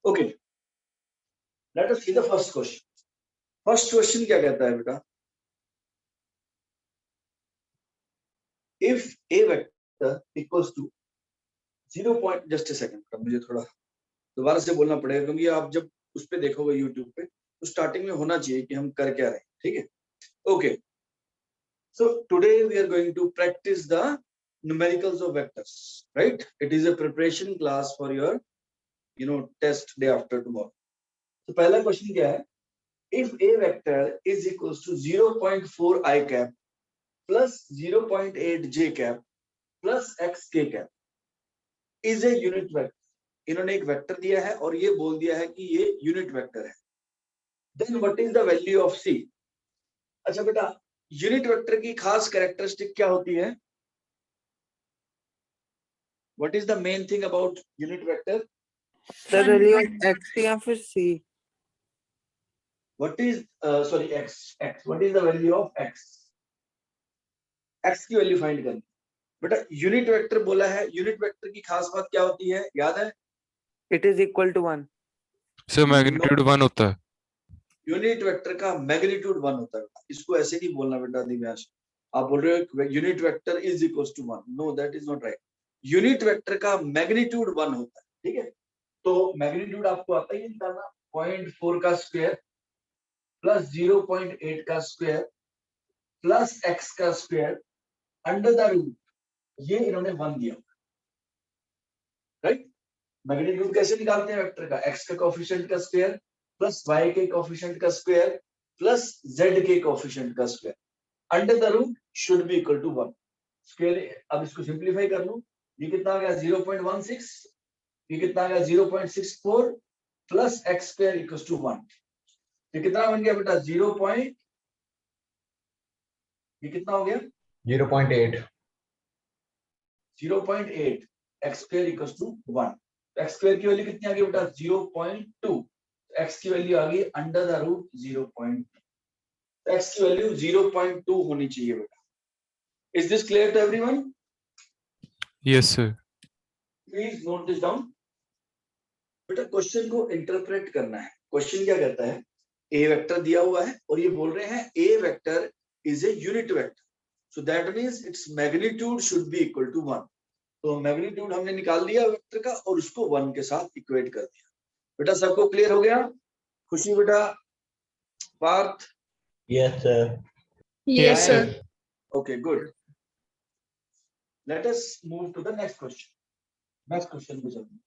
Okay, let us see the first question. First question क्या कहता है बेटा? If A vector equals to 0 point, just a second, मुझे थोड़ा दोबारा से बोलना पड़ेगा क्योंकि आप जब उस पे देखोगे यूट्यूब पे तो स्टार्टिंग में होना चाहिए कि हम कर क्या रहे हैं. ठीक है, okay. So today we are going to practice the numericals of vectors, right? It is a preparation class for your test day after tomorrow. So पहला क्वेश्चन क्या है? If a vector is equals to 0.4 I cap plus 0.8 j cap plus x k cap is a unit vector. इन्होंने एक vector दिया है और ये बोल दिया है कि ये यूनिट वेक्टर है. Then what is the value of c? अच्छा बेटा, यूनिट वेक्टर की खास कैरेक्टरिस्टिक क्या होती है? What is the main thing about unit vector? The value of x या फिर c. What is sorry x. What is the value of x? x की वैल्यू फाइंड करनी. बेटा यूनिट वेक्टर बोला है, यूनिट वेक्टर की खास बात क्या होती है, याद है? It is equal to 1. Sir magnitude 1 होता है. यूनिट वेक्टर का मैग्नीट्यूड 1 होता है. इसको ऐसे नहीं बोलना बेटा दिव्यांश. आप बोल रहे हो unit vector is equals to 1. No, that is not right. Unit vector का मैग्नीट्यूड 1 होता है. ठीक है, तो मैग्नीट्यूड आपको आता ही निकालना. 0.4 का स्क्वायर प्लस 0.8 का स्क्वायर प्लस x का स्क्वायर अंडर द रूट, ये इन्होंने 1 दिया. राइट? मैग्नीट्यूड कैसे निकालते हैं वेक्टर का? x का कोएफिशिएंट का स्क्वायर प्लस y के कोएफिशिएंट का स्क्वायर प्लस z के कोएफिशिएंट का square under the root should be equal to 1. Square, अब इसको सिंपलीफाई कर लो. ये कितना आ गया? 0.16. ये कितना आ गया? 0.64 plus x square equals to 1. ये कितना बन गया बेटा? 0. ये कितना हो गया? 0.8. 0.8 x square equals to 1. x square की वैल्यू कितनी आ गई बेटा? 0.2. x की वैल्यू आ गई अंडर द रूट 0.2. x की वैल्यू 0.2 होनी चाहिए बेटा. Is this clear to everyone? Yes sir. Please note this down. बेटा क्वेश्चन को इंटरप्रेट करना है. क्वेश्चन क्या कहता है? ए वेक्टर दिया हुआ है और ये बोल रहे हैं a vector is a unit vector, so that means its magnitude should be equal to 1. तो मैग्नीट्यूड हमने निकाल लिया वेक्टर का और उसको 1 के साथ इक्वेट कर दिया. बेटा सबको क्लियर हो गया? खुशी बेटा, Partha? Yes, sir. Yes, sir. Okay, good. Let us move to the next question. Next question पे चलते हैं.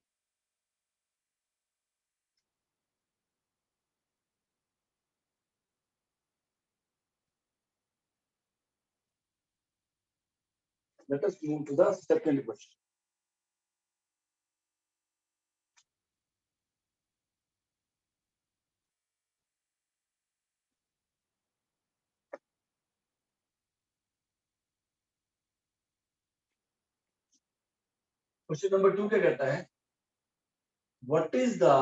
Let us move to the second question. Question number 2 क्या कहता है? What is the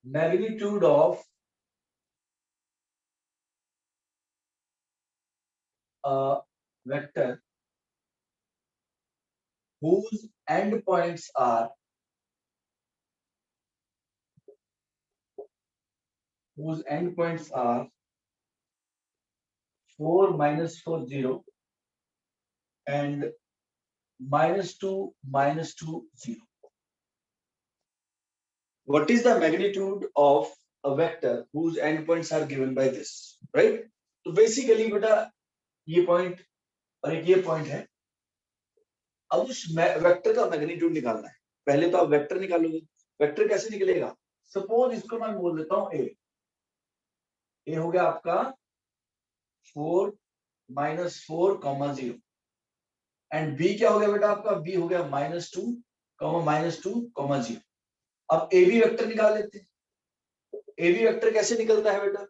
magnitude of a vector whose endpoints are 4 minus 4 0 and -2 -2 0. What is the magnitude of a vector whose endpoints are given by this? Right? तो basically बेटा ये point और एक ये point है. अब उस वेक्टर का मैग्नीट्यूड निकालना है. पहले तो आप वेक्टर निकालोगे. वेक्टर कैसे निकलेगा? सपोज इसको मैं बोल देता हूं ए. ए हो गया आपका 4 -4 0 एंड बी क्या हो गया बेटा आपका? बी हो गया -2 -2 0. अब ए बी वेक्टर निकाल लेते हैं. ए बी वेक्टर कैसे निकलता है बेटा?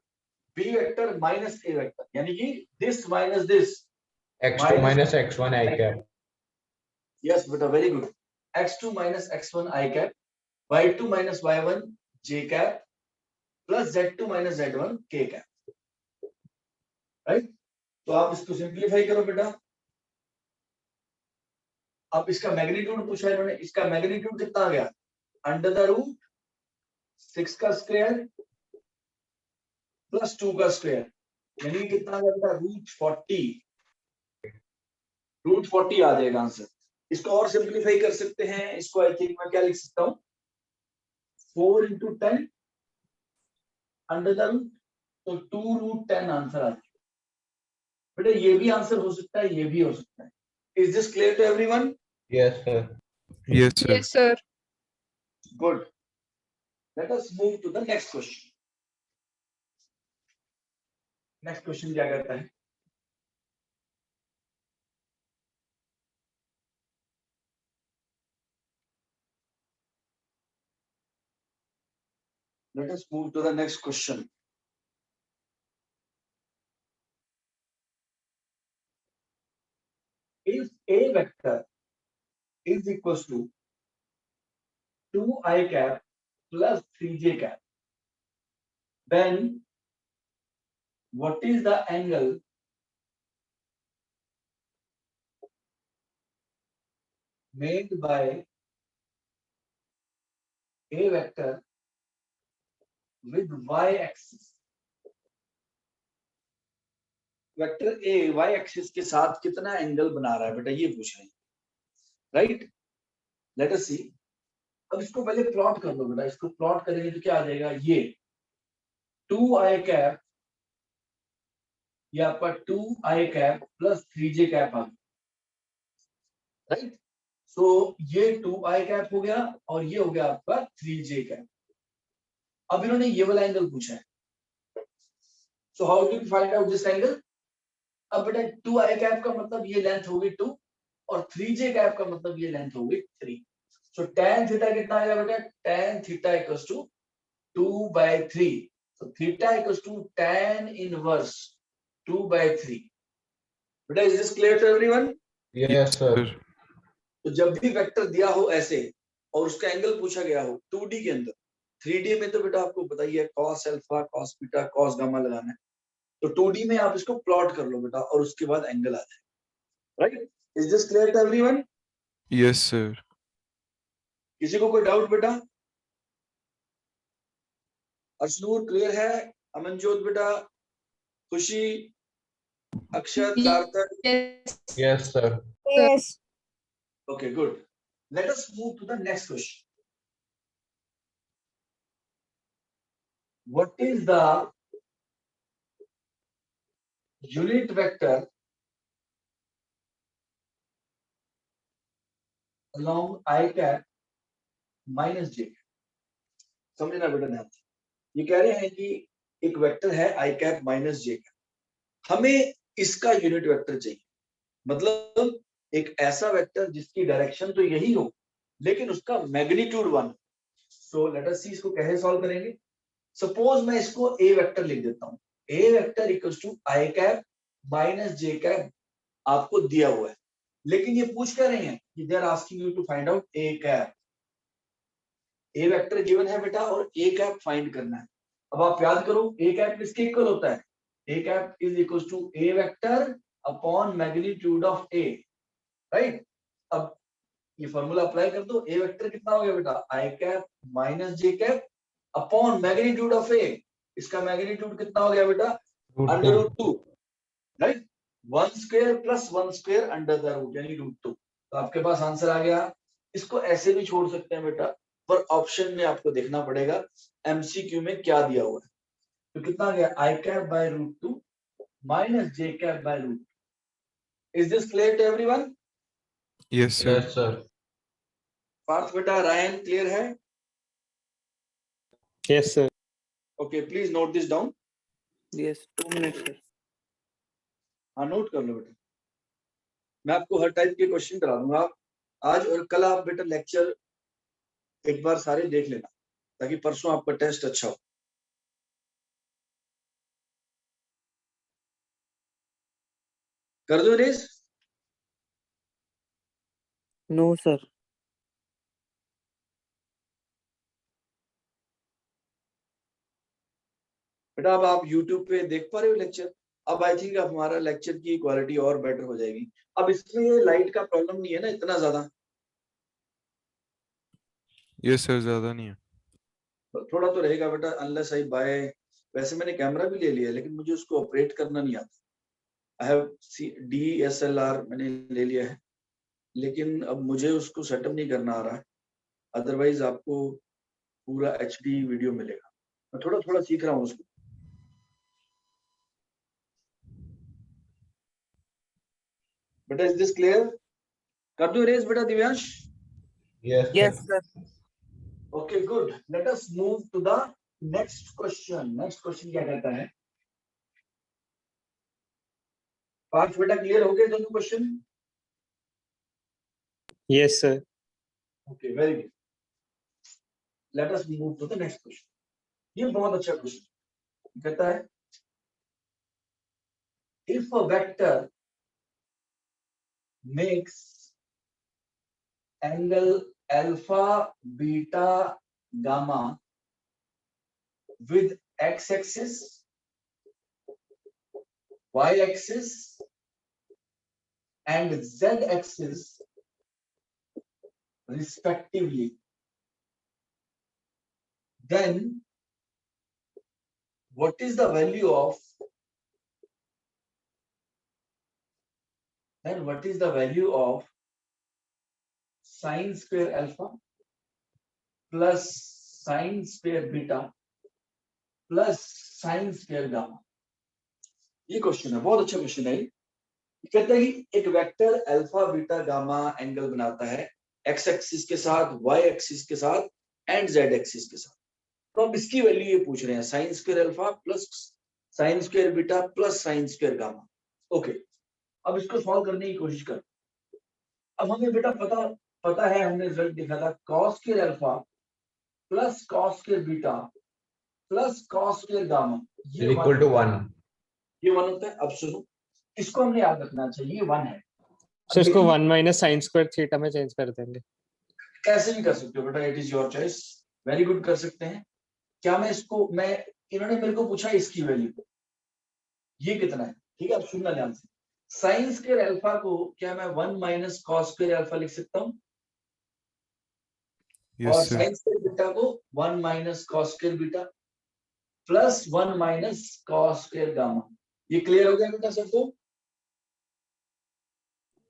B vector minus A vector, यानी कि this minus this, x2 minus x1 I cap. Yes बेटा, very good. x2 minus x1 I cap, y2 minus y1 j cap plus z2 minus z1 k cap. Right? तो आप इसको simplify करो बेटा. अब इसका मैग्नीट्यूड पूछा इन्होंने. इसका मैग्नीट्यूड कितना आ गया? अंडर द रूट 6 का स्क्वायर प्लस 2 का स्क्वायर, यानी कि कितना आ जाएगा रूट 40 आ जाएगा आंसर। इसको और सिंप्लीफाई कर सकते हैं, इसको आई थिंक मैं क्या लिख सकता हूँ 4 into 10 अंडर द रूट, तो 2 रूट 10 आंसर आ जाएगा। बेटा ये भी आंसर हो सकता है, ये भी हो सकता है। Is this clear to everyone? Yes, sir. Yes, sir. Yes, sir. Good, let us move to the next question. Next question क्या कहता है? Let us move to the next question. If A vector is equals to 2i cap plus 3j cap, then what is the angle made by A vector with y axis? Vector A y axis के साथ कितना angle बना रहा है बेटा, ये पूछ रहे हैं, राइट? लेट अस सी। अब इसको पहले प्लॉट कर लो बेटा, इसको प्लॉट करेंगे तो क्या आ जाएगा, ये 2i कैप, ये आपका 2i cap plus 3j cap आ गया, राइट? सो ये 2i कैप हो गया और ये हो गया आपका 3j कैप। अब इन्होंने ये वाला एंगल पूछा है, so how do you find out this angle? अब बेटा 2i कैप का मतलब ये लेंथ होगी 2 और 3j कैप का मतलब ये लेंथ होगी 3। सो tan थीटा कितना आएगा बेटा, tan theta equals to 2/3। So theta equals to tan inverse 2/3। बेटा is this clear to everyone? Yes, sir. तो जब भी वेक्टर दिया हो ऐसे और उसका एंगल पूछा गया हो 2D के अंदर, 3D में तो बेटा आपको बताइए cos alpha cos beta cos gamma लगाना है, तो 2D में आप इसको प्लॉट कर लो बेटा और उसके बाद एंगल आ जाए, right? Is this clear to everyone? Yes, sir. किसी को कोई डाउट बेटा? अर्शनूर क्लियर है? अमनजोत बेटा, खुशी, अक्षत, सार्थक? Yes. Yes, sir. Yes. Okay, good. Let us move to the next question. What is the unit vector along I cap minus j? समझना बेटा ध्यान से। ये कह रहे हैं कि एक वेक्टर है i cap minus j cap, हमें इसका यूनिट वेक्टर चाहिए, मतलब एक ऐसा वेक्टर जिसकी डायरेक्शन तो यही हो लेकिन उसका मैग्नीट्यूड 1। सो लेट अस सी इसको कैसे सॉल्व करेंगे। सपोज मैं इसको ए वेक्टर लिख देता हूँ, A vector equals to I cap minus J cap आपको दिया हुआ है, लेकिन ये पूछ क्या रहे हैं कि they are asking you to find out a cap. A vector given है बेटा और ए कैप फाइंड करना है। अब आप याद करो ए कैप किसके इक्वल होता है, A cap is equals to A vector upon magnitude of A, right? अब ये फॉर्मूला अप्लाई कर दो, ए वेक्टर कितना हो गया बेटा I cap minus J cap upon magnitude of A, इसका मैग्नीट्यूड कितना हो गया बेटा under root 2, right? 1 square plus 1 square under the root यानी रूट 2। तो आपके पास आंसर आ गया। इसको ऐसे भी छोड़ सकते हैं बेटा, पर ऑप्शन में आपको देखना पड़ेगा एमसीक्यू में क्या दिया हुआ है। तो कितना आ गया I cap by root 2 minus J cap by root. Is this clear to everyone? Yes, sir. Yes, sir. Parth बेटा, रायन क्लियर है? Yes, sir. Okay, please note this down. Yes, 2 minutes, sir. हाँ नोट कर लो बेटा, मैं आपको हर टाइप के question करा दूंगा। आप आज और कल आप बेटा लेक्चर एक बार सारे देख लेना ताकि परसों आपका टेस्ट अच्छा हो। कर दो रेस। No, sir. बेटा अब आप YouTube पे देख पा रहे हो लेक्चर, अब आई थिंक अब हमारा लेक्चर की क्वालिटी और बेटर हो जाएगी। अब इसमें ये लाइट का प्रॉब्लम नहीं है ना इतना ज्यादा, यस सर, ज्यादा नहीं है। थोड़ा तो रहेगा बेटा, अनलेस आई बाय। वैसे मैंने कैमरा भी ले लिया, लेकिन मुझे उसको ऑपरेट करना नहीं आता। आई हैव DSLR मैंने ले लिया है, लेकिन अब मुझे उसको सेटअप नहीं करना आ रहा है। अदरवाइज आपको पूरा HD वीडियो मिलेगा। मैं थोड़ा थोड़ा सीख रहा हूँ उसको। बेटा इज दिस क्लियर? कर दो रेस बेटा Divyansh. Yes, Yes, sir. sir. Okay good, let us move to the next question. Next question क्या कहता है? 5 बेटा क्लियर हो गए दोनों question? Yes, sir. Okay very good, let us move to the next question. ये बहुत अच्छा क्वेश्चन कहता है, if a vector makes angle alpha, beta, gamma with x-axis, y-axis and z-axis respectively, then what is the value of sine square alpha plus sine square beta plus sine square gamma? ये question है, बहुत अच्छा question है। कहते हैं कि एक vector alpha beta gamma angle बनाता है एक्स एक्सिस के साथ, वाई एक्सिस के साथ एंड जेड एक्सिस के साथ। तो अब इसकी वैल्यू ये पूछ रहे हैं, sine square alpha plus sign square beta plus sine square gamma. Okay, अब इसको सॉल्व करने की कोशिश कर। अब हमें बेटा पता है, हमने रिजल्ट देखा था, cos square alpha plus cos square beta plus cos square gamma Is equal to 1. ये 1 होता है। अब सुनो, इसको हमने याद रखना चाहिए, 1 है। So इसको लेकिन 1 minus sin square theta में चेंज कर देंगे। कैसे भी कर सकते हो बेटा, it is your choice. Very good, कर सकते हैं। क्या मैं इन्होंने मेरे को पूछा इसकी वैल्यू, ये कितना है, ठीक है? अब सुनना ध्यान से। साइन स्क्वायर अल्फा को क्या मैं 1 माइनस कॉस स्क्वायर अल्फा लिख सकता हूँ? और yes sir. Sine square beta को 1 minus cos square beta plus 1 minus cos square gamma. ये क्लियर हो गया बेटा सबको?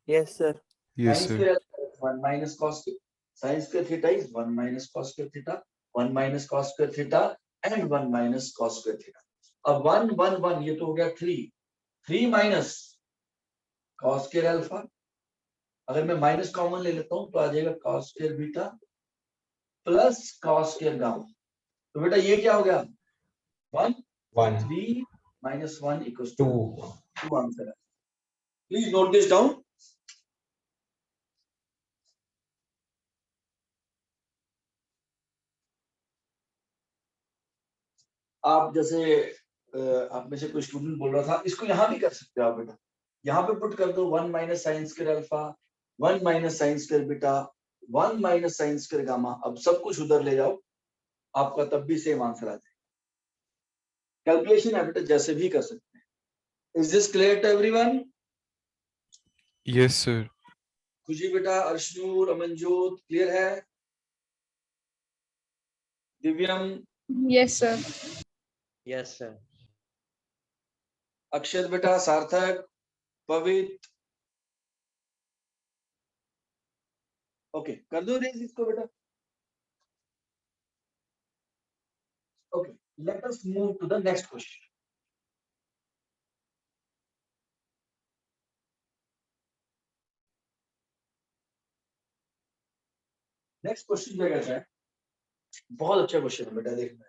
Yes, sir. Yes sine sir. Square 1 minus cos square, sine square theta is 1 minus cos square theta, 1 minus cos square theta and 1 minus cos square theta. अब 1 1 1 ये तो हो गया 3 माइनस कॉस स्क्वायर अल्फा। अगर मैं माइनस कॉमन ले लेता हूं तो आ जाएगा cos square beta plus cos square gamma. तो बेटा ये क्या हो गया? 1 1, 3 माइनस 1 इक्वल्स टू 2. 2 आंसर है। Please note this down. आप जैसे आप में से कोई स्टूडेंट बोल रहा था, इसको यहाँ भी कर सकते हो आप बेटा। यहाँ पे पुट कर दो 1 minus sine square alpha, 1 minus sign square beta, 1 minus sine square gamma. अब सब कुछ उधर ले जाओ, आपका तब भी सेम आंसर आ जाएगा। कैलकुलेशन है बेटा, जैसे भी कर सकते हैं। Is this clear to everyone? Yes sir. Khushi बेटा, अर्शनूर, अमनजोत, क्लियर है? दिव्यम, Yes, sir. Yes, sir. अक्षत बेटा, सार्थक, पवित्र। ओके, कर दो रेज इसको बेटा। Okay, let us move to the next question. Next question क्या कहता है? बहुत अच्छा क्वेश्चन है बेटा, देखना।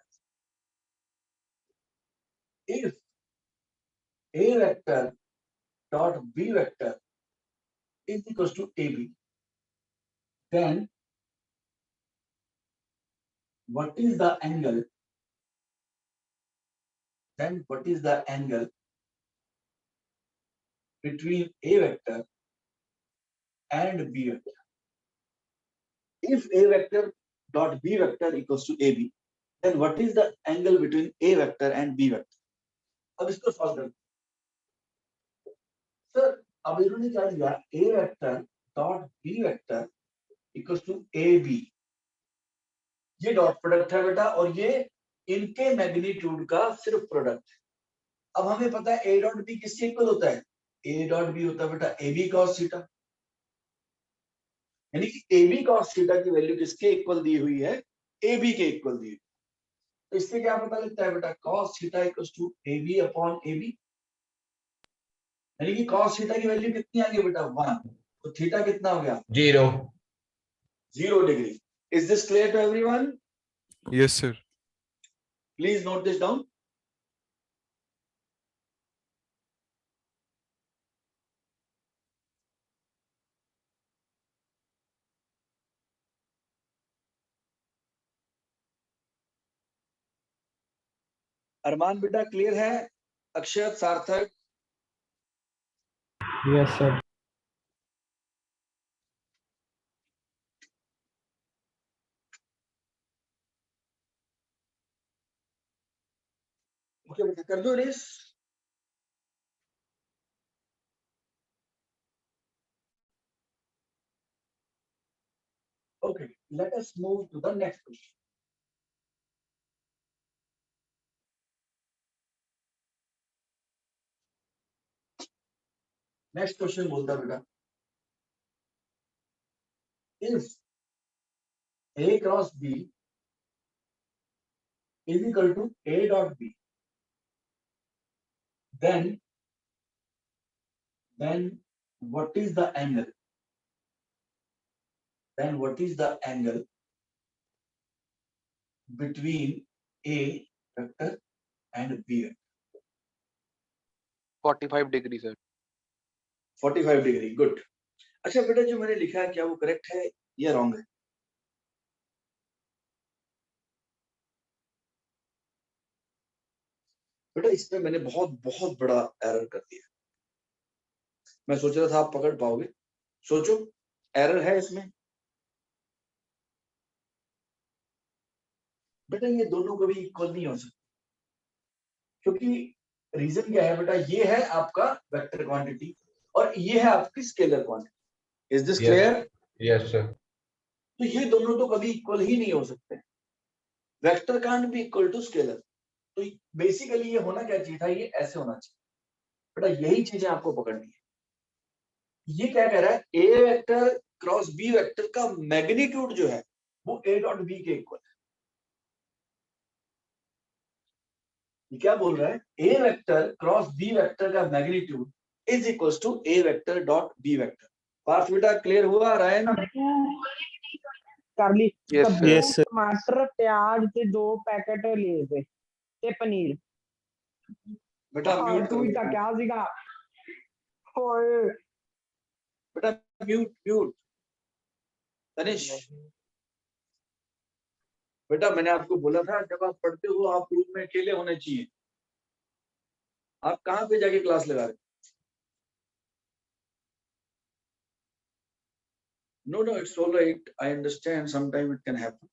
If A vector dot B vector is equals to AB, then what is the angle? Then what is the angle between A vector and B vector? If A vector dot B vector equals to AB, then what is the angle between A vector and B vector? अब इसको solve करें। Sir अब इन्होंने क्या लिया, A vector dot B vector equals to AB, ये dot product है बेटा, और ये इनके मैग्नीट्यूड का सिर्फ प्रोडक्ट है। अब हमें पता है ए डॉट बी किसके इक्वल होता है, ए डॉट बी होता है बेटा ए बी कॉस थीटा, यानी कि ए बी कॉस थीटा की वैल्यू किसके इक्वल दी हुई है, ए बी के इक्वल दी हुई। तो इससे क्या पता लगता है बेटा, cos theta equals to A B upon A B, यानी कि कॉस थीटा की वैल्यू कितनी आ गई बेटा 1, तो थीटा कितना हो गया 0. 0 degree. Is this clear to everyone? Yes, sir. Please note this down. Armaan बेटा क्लियर है? अक्षत, सार्थक? Yes, sir. ओके बेटा कर दो race. Okay, let us move to the next question. Next question बोलता बेटा, if A cross B is equal to A dot B, then what is the angle? Then what is the angle between A vector and B vector? 45 degree sir. 45 degree, good. अच्छा बेटा जो मैंने लिखा है क्या वो करेक्ट है या रॉन्ग है? बेटा इसमें मैंने बहुत बहुत बड़ा एरर कर दिया। मैं सोच रहा था आप पकड़ पाओगे, सोचो एरर है इसमें। बेटा ये दोनों कभी इक्वल नहीं हो सकते, क्योंकि रीजन क्या है बेटा, ये है आपका वेक्टर क्वांटिटी और ये है आपकी scalar quantity. Is this Yes. Clear? Yes, sir. तो ये दोनों तो कभी इक्वल ही नहीं हो सकते। Vector can't be equal to scalar. तो बेसिकली ये होना क्या चाहिए था, ये ऐसे होना चाहिए। बेटा यही चीजें आपको पकड़नी है। ये क्या कह रहा है, A vector cross B vector का मैग्नीट्यूड जो है वो ए डॉट बी के इक्वल है। ये क्या बोल रहा है, A vector cross B vector का magnitude is equal to A vector dot B vector. Parth बेटा क्लियर हुआ रायन? कर ली। Yes, तो sir. Yes, sir. टमाटर प्याज के 2 पैकेट लिए थे ते पनीर। बेटा म्यूट तू करो, इसका क्या सीखा? ओए बेटा म्यूट म्यूट। तनिष बेटा मैंने आपको बोला था जब आप पढ़ते हो आप रूम में अकेले होने चाहिए। आप कहाँ पे जाके क्लास लगा रहे? No, it's all right. I understand. Sometimes it can happen,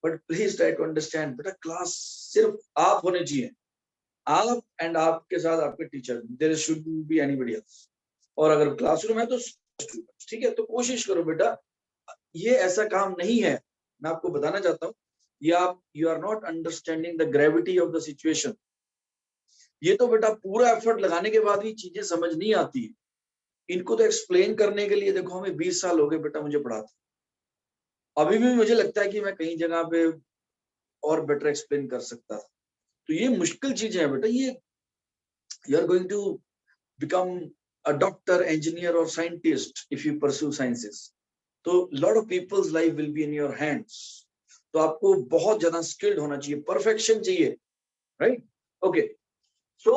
but please try to understand. बेटा क्लास सिर्फ आप होने चाहिए, आप एंड आपके साथ आपके teacher. There shouldn't be anybody else. और अगर क्लासरूम है तो स्टूडेंट्स, ठीक है? तो कोशिश करो बेटा, ये ऐसा काम नहीं है। मैं आपको बताना चाहता हूँ, ये आप you are not understanding the gravity of the situation. ये तो बेटा पूरा एफर्ट लगाने के बाद भी चीजें समझ नहीं आती। इनको तो एक्सप्लेन करने के लिए देखो हमें 20 साल हो गए बेटा मुझे पढ़ाते। अभी भी मुझे लगता है कि मैं कहीं जगह पे और बेटर एक्सप्लेन कर सकता था। तो ये मुश्किल चीजें हैं बेटा। ये you are going to become a doctor, engineer और scientist if you pursue sciences. तो lot of people's life will be in your hands. तो आपको बहुत ज्यादा स्किल्ड होना चाहिए, परफेक्शन चाहिए, राइट? ओके, सो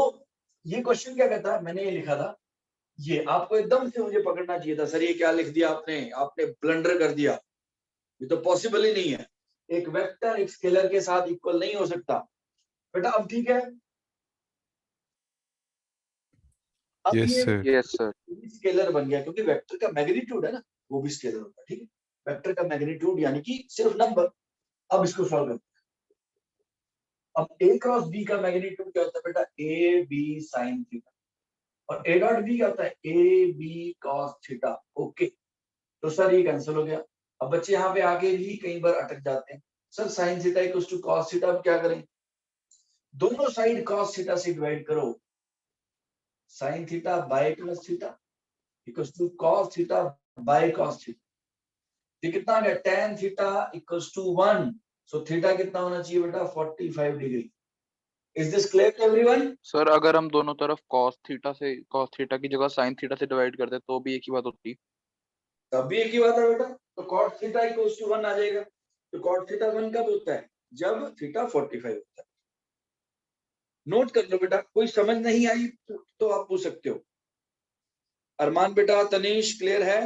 ये क्वेश्चन क्या कहता है, मैंने ये लिखा था, ये आपको एकदम से मुझे पकड़ना चाहिए था। सर ये क्या लिख दिया आपने ब्लंडर कर दिया। ये तो पॉसिबल ही नहीं है, एक वेक्टर एक स्केलर के साथ इक्वल नहीं हो सकता। बेटा अब ठीक है, अब Yes, ये sir. Yes, sir. स्केलर बन गया क्योंकि वेक्टर का मैग्नीट्यूड है ना, वो भी स्केलर होता है, ठीक है? वेक्टर का मैग्नीट्यूड यानी कि सिर्फ नंबर। अब इसको सॉल्व करते हैं। अब ए क्रॉस बी का मैग्नीट्यूड क्या होता है बेटा, ए बी साइन थीटा, और ए डॉट बी क्या होता है, A B cos theta. Okay, तो सर ये कैंसिल हो गया। अब बच्चे यहाँ पे आके भी कई बार अटक जाते हैं। Sir sine theta equals to cos theta, अब क्या करें? दोनों साइड कॉस थीटा से डिवाइड करो, sine theta by cos theta equals to cos theta by cos theta. ये कितना आ गया? tan theta equals to 1, so theta कितना होना चाहिए बेटा? 45 degree. Is this clear to everyone? Sir अगर हम दोनों तरफ cos थीटा की जगह sin थीटा से डिवाइड करते तो भी एक ही बात होती। तब भी एक ही बात है बेटा, तो cot थीटा इक्वल्स टू 1 आ जाएगा। तो cot थीटा 1 कब होता है? जब थीटा 45 होता है। नोट कर लो बेटा, कोई समझ नहीं आई तो आप पूछ सकते हो। अरमान बेटा, तनीश क्लियर है?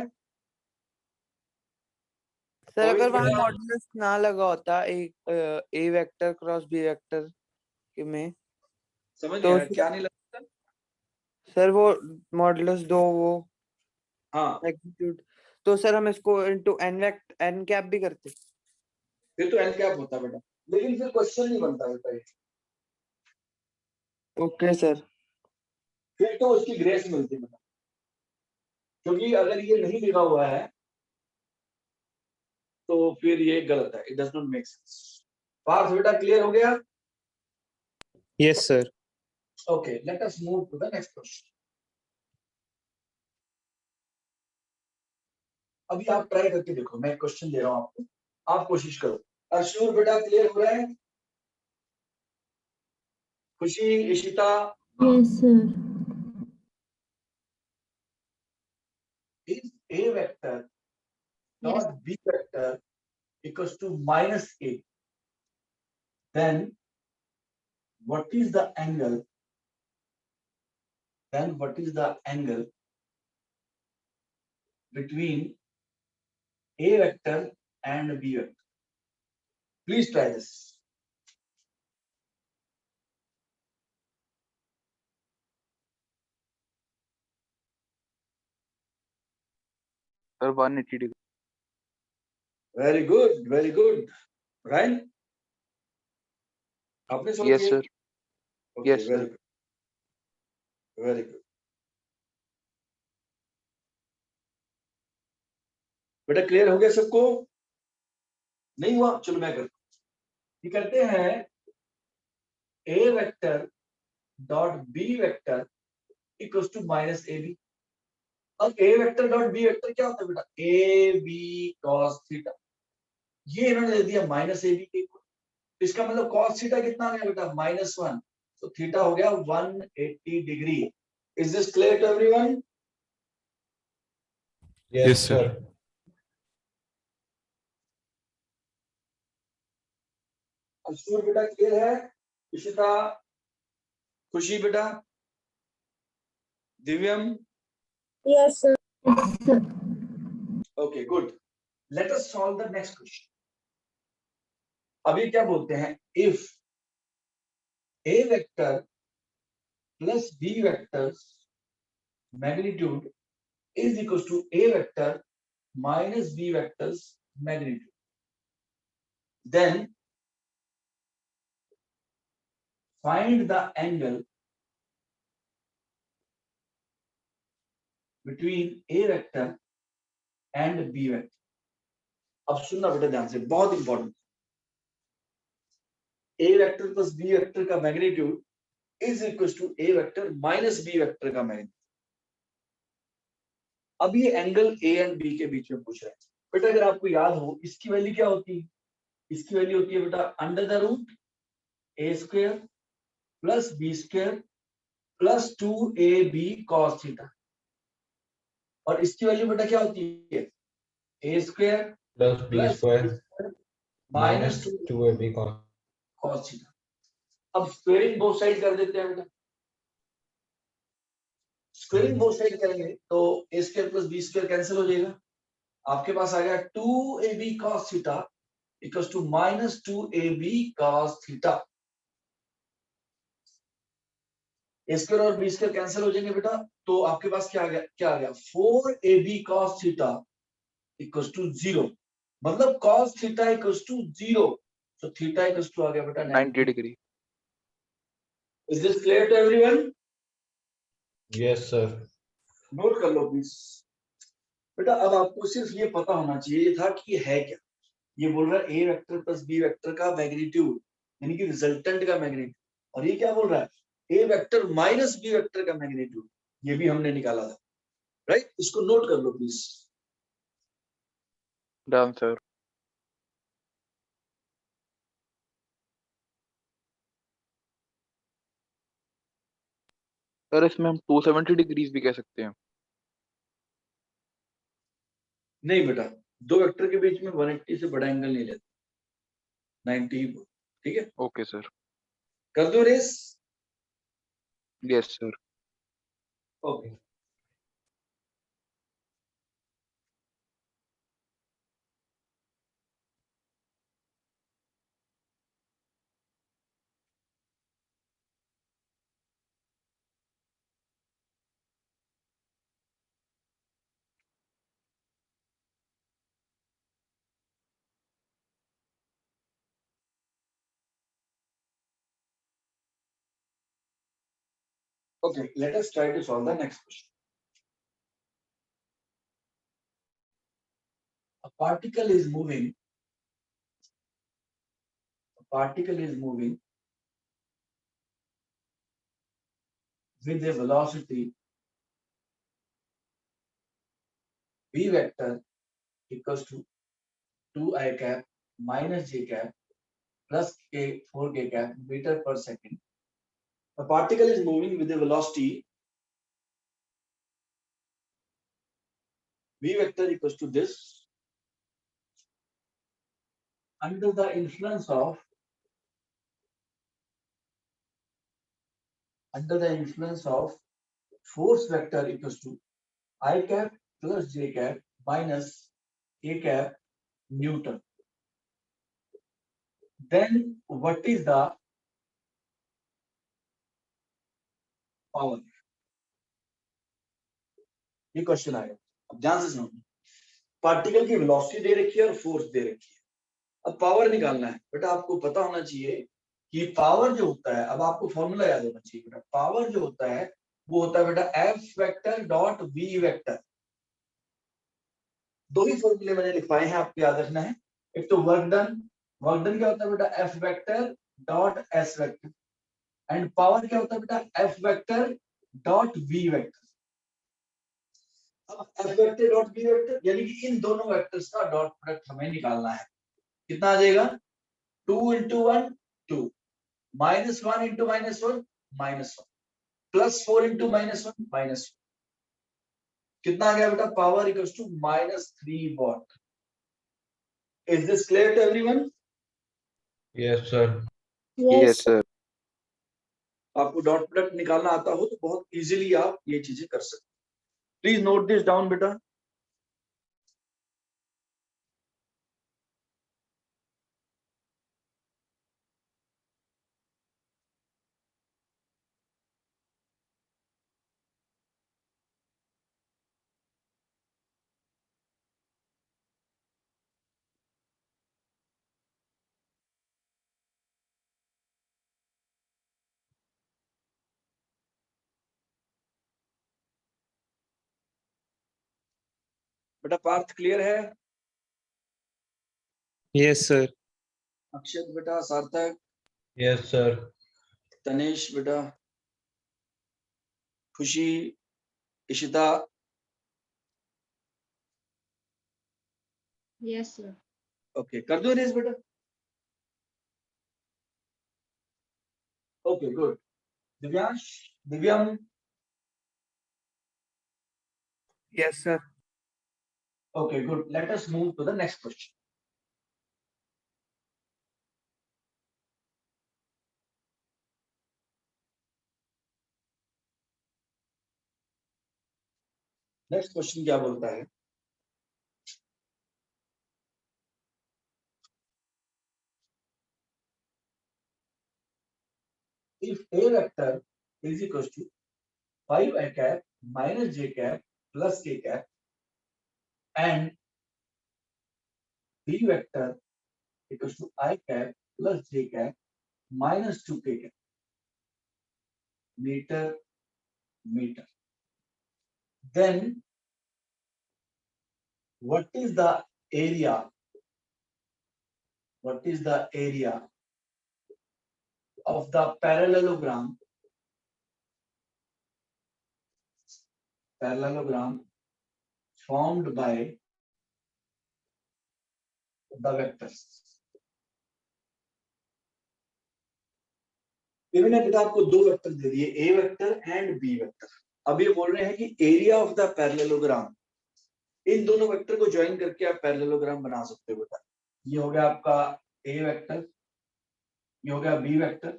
सर अगर कोई वहाँ बेटा- मॉडुलस ना लगा होता एक ए वेक्टर क्रॉस बी वेक्टर में, समझ तो गया क्या नहीं लगता? सर वो मॉडुलस 2 वो हाँ, मैग्नीट्यूड, तो सर हम इसको इनटू एन कैप भी करते। फिर तो एन कैप होता बेटा, लेकिन फिर क्वेश्चन नहीं बनता बेटा ये। Okay sir. फिर तो उसकी ग्रेस मिलती बेटा, क्योंकि अगर ये नहीं लिखा हुआ है तो फिर ये गलत है, it does not make sense. Parth बेटा क्लियर हो गया? Yes, sir. Okay, let us move to the next question. अभी आप ट्राई करके देखो, मैं क्वेश्चन दे रहा हूं आपको, आप कोशिश करो। अर्शूर बेटा क्लियर हो रहा है? खुशी, Ishita? Yes, sir. Is A vector dot B vector equals to minus A, then what is the angle? Then what is the angle between A vector and B vector? Please try this. Sir 180 degree. Very good, very good. Right? आपने solve yes किया? Sir. Okay, Yes, very sir. good. Very good. बेटा clear हो गया सबको? नहीं हुआ? चलो मैं करता हूं। ये करते हैं A vector dot B vector equals to minus A B. अब A vector dot B vector क्या होता है बेटा? A B cos theta. ये इन्होंने दे दिया माइनस ए बी के इक्वल, तो इसका मतलब कॉस थीटा कितना आ गया बेटा? -1, तो थीटा हो गया 180 degree. Is this clear to everyone? Yes, Yes, sir. sir. Ashur बेटा क्लियर है? इशिता, खुशी बेटा, दिव्यम? Yes, sir. Okay, good. Let us solve the next question. अभी क्या बोलते हैं? If A vector plus B vectors magnitude is equals to A vector minus B vectors magnitude, then find the angle between A vector and B vector. अब सुनना बेटा ध्यान से, बहुत important. A vector plus B vector का magnitude is equal to A vector minus B vector का magnitude. अब ये एंगल A एंड B के बीच में पूछ रहा है बेटा। अगर आपको याद हो, इसकी वैल्यू क्या होती है? इसकी वैल्यू होती है बेटा under the root A square plus B square plus 2AB cos theta. और इसकी वैल्यू बेटा क्या होती है? A square Plus B plus square minus minus 2AB cos theta. अब स्क्वेयरिंग बोथ साइड कर देते हैं बेटा। स्क्वेयरिंग बोथ साइड करेंगे तो a square plus b square cancel हो जाएगा। आपके पास आ गया 2ab cos theta equals to minus 2ab cos theta. a square और b स्क्वायर कैंसिल हो जाएंगे बेटा, तो आपके पास क्या आ गया? 4ab cos theta equals to 0। मतलब cos थीटा इक्वल्स टू 0, तो थीटा इक्वल्स टू आ गया बेटा 90 degree. Is this clear to everyone? Yes, sir. Note कर लो प्लीज बेटा। अब आपको सिर्फ ये पता होना चाहिए था कि ये है क्या। ये बोल रहा है A vector plus B vector का मैग्नीट्यूड यानी कि रिजल्टेंट का मैग्नीट्यूड, और ये क्या बोल रहा है A vector minus B vector का मैग्नीट्यूड, ये भी हमने निकाला था, राइट? इसको नोट कर लो प्लीज। Done sir. सर इसमें हम 270 डिग्रीज भी कह सकते हैं। नहीं बेटा, दो वेक्टर के बीच में 180 से बड़ा एंगल नहीं लेते, 90 ही बोल, ठीक है? Okay sir. कर दो raise. Yes sir. Okay, okay, let us try to solve the next question. A particle is moving with a velocity v vector equals to 2 I cap minus j cap plus k 4k cap meter per second. A particle is moving with a velocity v vector equals to this under the influence of force vector equals to I cap plus j cap minus k cap Newton. Then what is the power? ये question आएगा, अब ध्यान से सुनो। Particle की velocity दे रखी है और फोर्स दे रखी है, अब पावर निकालना है। बेटा आपको पता होना चाहिए कि पावर जो होता है, अब आपको फॉर्मूला याद होना चाहिए बेटा, पावर जो होता है वो होता है बेटा F vector dot V vector. दो ही फॉर्मूले मैंने लिखवाए हैं, आपको याद रखना है। एक तो वर्क डन क्या होता है बेटा F vector dot S vector, and power क्या होता है बेटा F vector dot V vector. अब F vector dot V vector यानी कि इन दोनों वेक्टर्स का डॉट प्रोडक्ट हमें निकालना है। कितना आ जाएगा? 2 into 1 2 minus 1 into minus 1 minus 1 plus 4 into minus 1 minus 1, कितना आ गया बेटा? Power equals to -3 watt. Is this clear to everyone? Yes, sir. Yes sir. आपको डॉट प्रोडक्ट निकालना आता हो तो बहुत इजीली आप ये चीजें कर सकते हैं। प्लीज नोट दिस डाउन बेटा। बेटा पार्थ क्लियर है? Yes, sir. अक्षत बेटा, सार्थक, Yes, sir. तनेश बेटा, खुशी, इशिता, Yes, sir. ओके कर दो रेस बेटा। Okay good. Divyansh, Divyam, Yes, sir. okay good, let us move to the next question. Next question क्या बोलता है? If A vector is equals to 5I cap minus j cap plus k cap and B vector equals to I cap plus j cap minus 2k cap meter, then what is the area what is the area of the parallelogram formed by the vectors. इन्होंने बेटा आपको दो vector दे दिए, ए vector and B vector. अब ये बोल रहे हैं कि एरिया ऑफ द पैरेललोग्राम, इन दोनों वेक्टर को ज्वाइन करके आप पैरेललोग्राम बना सकते हो बेटा। ये हो गया आपका ए वेक्टर, ये हो गया बी वेक्टर।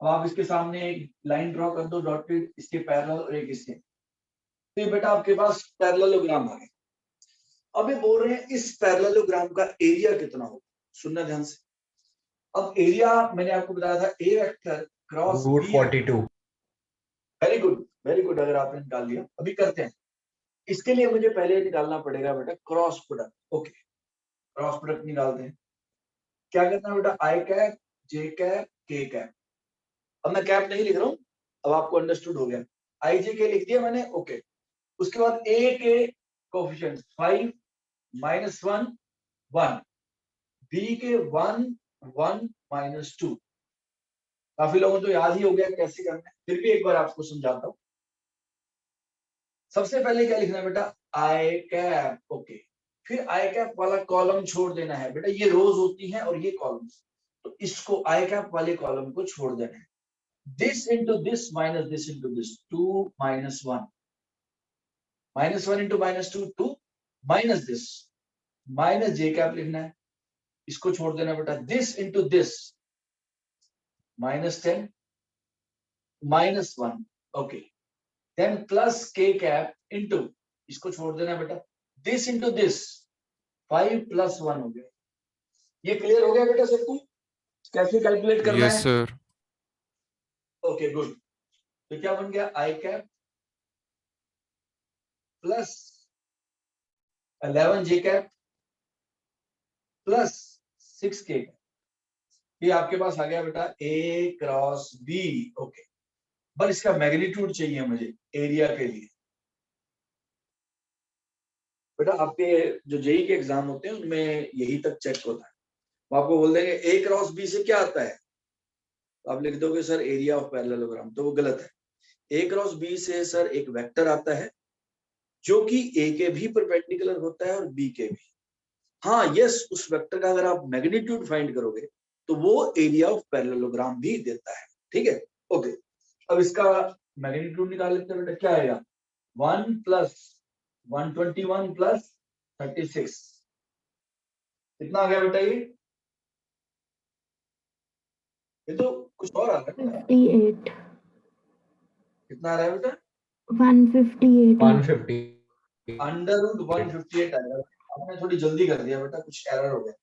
अब आप इसके सामने एक लाइन ड्रॉ कर दो डॉटेड, इसके पैरेलल और एक इसके, तो ये बेटा आपके पास पैरेललोग्राम आ गया। अब ये बोल रहे हैं इस पैरेललोग्राम का एरिया कितना होगा, सुनना ध्यान से। अब एरिया मैंने आपको बताया था A vector cross root 42। Very good, very good, अगर आपने निकाल लिया। अभी करते हैं, इसके लिए मुझे पहले निकालना पड़ेगा बेटा cross product. Okay, cross product निकालते हैं। क्या करना है बेटा, आई कैप, जे कैप, के कैप। अब मैं कैप नहीं लिख रहा हूं, अब आपको अंडरस्टूड हो गया। आई जे के लिख दिया मैंने, ओके। उसके बाद ए के कोएफिशिएंट 5 -1 1, बी के 1 1 -2। काफी लोगों को याद ही हो गया कैसे करना है, फिर भी एक बार आपको समझाता हूं। सबसे पहले क्या लिखना है बेटा, आई कैप, ओके। फिर आई कैप वाला कॉलम छोड़ देना है बेटा, ये रोज होती हैं और ये कॉलम्स, तो इसको आई कैप वाले कॉलम को छोड़ देना है। This into this minus this into this, 2 -1, -1 into -2 2, minus this, minus J cap लिखना है, इसको छोड़ देना बेटा। This into this, -10 -1, okay. Then plus K cap into, इसको छोड़ देना बेटा, दिस इंटू दिस, 5 + 1 हो गया। ये क्लियर हो गया बेटा सबको, कैसे कैलकुलेट करना Yes, है? sir. Okay good. तो क्या बन गया, I cap plus 11 J cap plus 6 के कैप, ये आपके पास आ गया बेटा ए क्रॉस बी। ओके, पर इसका मैग्नीट्यूड चाहिए मुझे एरिया के लिए। बेटा आपके जो जेई के एग्जाम होते हैं उनमें यही तक चेक होता है, वो आपको बोल देंगे ए क्रॉस बी से क्या आता है, तो आप लिख दोगे सर एरिया ऑफ पैरेललोग्राम, तो वो गलत है। ए क्रॉस बी से सर एक वेक्टर आता है जो कि ए के भी परपेंडिकुलर होता है और बी के भी। हाँ यस, उस वेक्टर का अगर आप मैग्नीट्यूड फाइंड करोगे तो वो एरिया ऑफ पैरेललोग्राम भी देता है, ठीक है। ओके, अब इसका मैग्नीट्यूड निकाल लेते हैं बेटा, क्या आएगा, 1 + 121 + 36, कितना आ गया बेटा ये तो कुछ और आ रहा है। 58. कितना आ रहा है बेटा, 158. 150। √158 आएगा। आपने थोड़ी जल्दी कर दिया बेटा, कुछ एरर हो गया,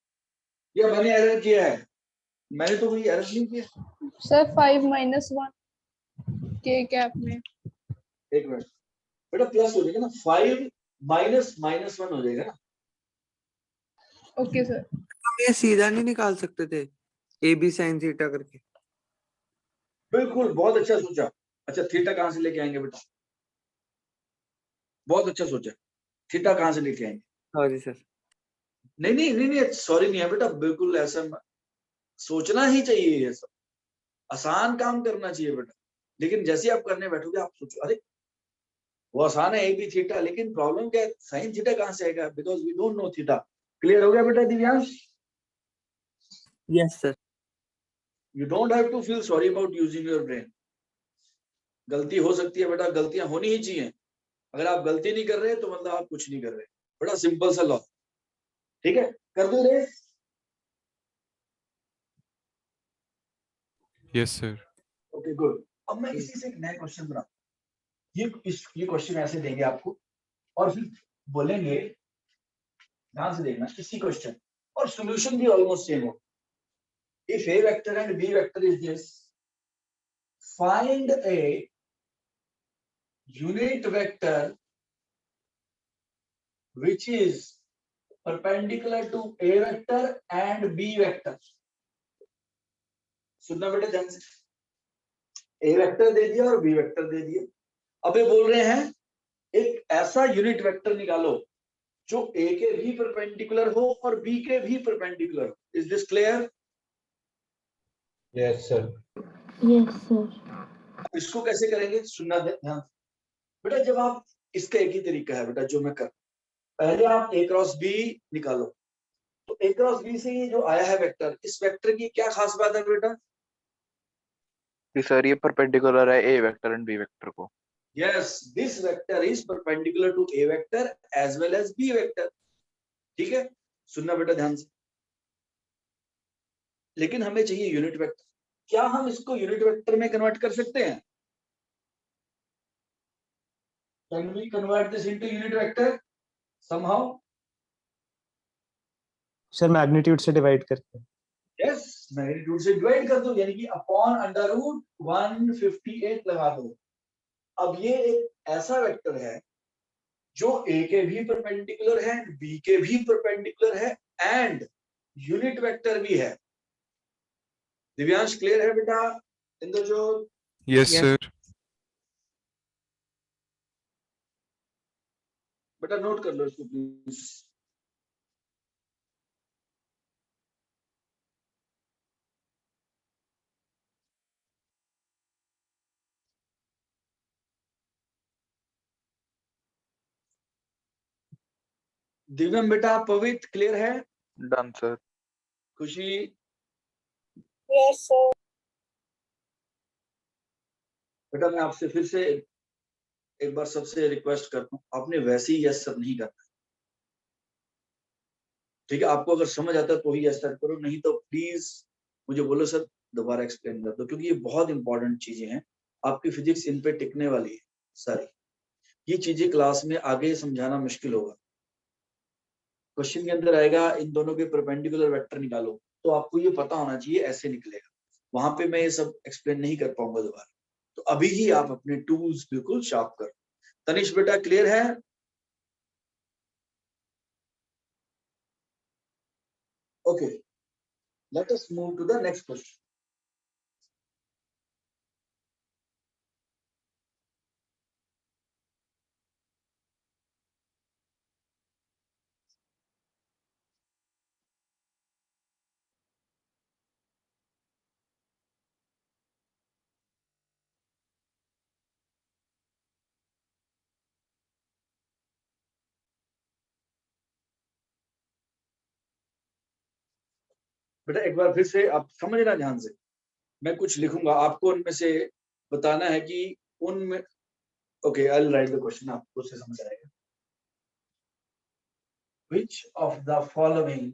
या मैंने एरर किया है? मैंने तो कोई एरर नहीं किया सर। 5 -1 के कैप में, एक मिनट बेटा, प्लस हो जाएगा ना, 5 -1 हो जाएगा ना। Okay sir. हम ये सीधा नहीं निकाल सकते थे ए बी साइन थीटा करके? बिल्कुल, बहुत अच्छा सोचा। अच्छा थीटा कहाँ से लेके आएंगे बेटा, बहुत अच्छा सोचा, थीटा कहाँ से लेके आएंगे? Sorry sir. नहीं सॉरी नहीं है बेटा, बिल्कुल ऐसा सोचना ही चाहिए, ये सब आसान काम करना चाहिए बेटा। लेकिन जैसे आप करने बैठोगे आप सोचो, अरे वो आसान है ए बी थीटा, लेकिन प्रॉब्लम क्या है, साइन थीटा कहाँ से आएगा, because we don't know theta. Clear हो गया बेटा Divyansh? Yes sir. You don't have to feel sorry about using your brain. गलती हो सकती है बेटा, गलतियां होनी ही चाहिए। अगर आप गलती नहीं कर रहे तो मतलब आप कुछ नहीं कर रहे, बड़ा सिंपल सा लॉ, ठीक है। कर दो रे। Yes, sir. Okay good. अब मैं इसी से एक नया क्वेश्चन बना, ये क्वेश्चन ऐसे देंगे आपको और फिर बोलेंगे, ध्यान से देखना इसी क्वेश्चन, और सॉल्यूशन भी ऑलमोस्ट सेम हो। If A vector and B vector is this, find A unit vector which is perpendicular to a vector and b vector। सुनना बेटा ध्यान से, ए वेक्टर दे दिया और बी वेक्टर दे दिया। अब ये बोल रहे हैं एक ऐसा यूनिट वेक्टर निकालो जो ए के भी परपेंडिकुलर हो और बी के भी परपेंडिकुलर हो। Is this clear? Yes, sir. Yes, sir. इसको कैसे करेंगे, सुनना ध्यान से। बेटा जब आप, इसका एक ही तरीका है बेटा जो मैं कर, पहले आप ए क्रॉस बी निकालो, तो ए क्रॉस बी से ये जो आया है वेक्टर, इस वेक्टर की क्या खास बात है बेटा? कि सर ये परपेंडिकुलर है A vector and B vector को। Yes, this vector is perpendicular to A vector as well as B vector. ठीक है, सुनना बेटा ध्यान से। लेकिन हमें चाहिए यूनिट वेक्टर। क्या हम इसको यूनिट वेक्टर में कन्वर्ट कर सकते हैं? Can we convert this into unit vector somehow? Sir magnitude से डिवाइड करके। यस, मैग्नीट्यूड से डिवाइड कर दो, यानी कि अपॉन अंडर रूट 158 लगा दो। अब ये एक ऐसा वेक्टर है जो ए के भी परपेंडिकुलर है, बी के भी परपेंडिकुलर है एंड यूनिट वेक्टर भी है। दिव्यांश क्लियर है बेटा? इंद्रजोत? Yes, Yes. sir. बेटा नोट कर लो इसको प्लीज। दिव्यम बेटा, पवित्र क्लियर है? Done sir. खुशी? Yes, sir. बेटा मैं आपसे फिर से एक बार सबसे रिक्वेस्ट करता हूँ, आपने वैसे ही यस सर नहीं करना। ठीक है, आपको अगर समझ आता है तो ही यस सर करो, नहीं तो प्लीज मुझे बोलो सर दोबारा एक्सप्लेन कर दो, क्योंकि ये बहुत इंपॉर्टेंट चीजें हैं। आपकी फिजिक्स इन पे टिकने वाली है सारी। ये चीजें क्लास में आगे समझाना मुश्किल होगा। क्वेश्चन के अंदर आएगा इन दोनों के परपेंडिकुलर वेक्टर निकालो, तो आपको ये पता होना चाहिए ऐसे निकलेगा। वहां पे मैं ये सब एक्सप्लेन नहीं कर पाऊंगा दोबारा। तो अभी ही आप अपने टूल्स बिल्कुल शार्प करो। तनिष बेटा क्लियर है? Okay, let us move to the next question. बेटा एक बार फिर से आप समझना ध्यान से। मैं कुछ लिखूंगा, आपको उनमें से बताना है कि उनमें, okay I will write the question, आपको उससे समझ आएगा। Which of the following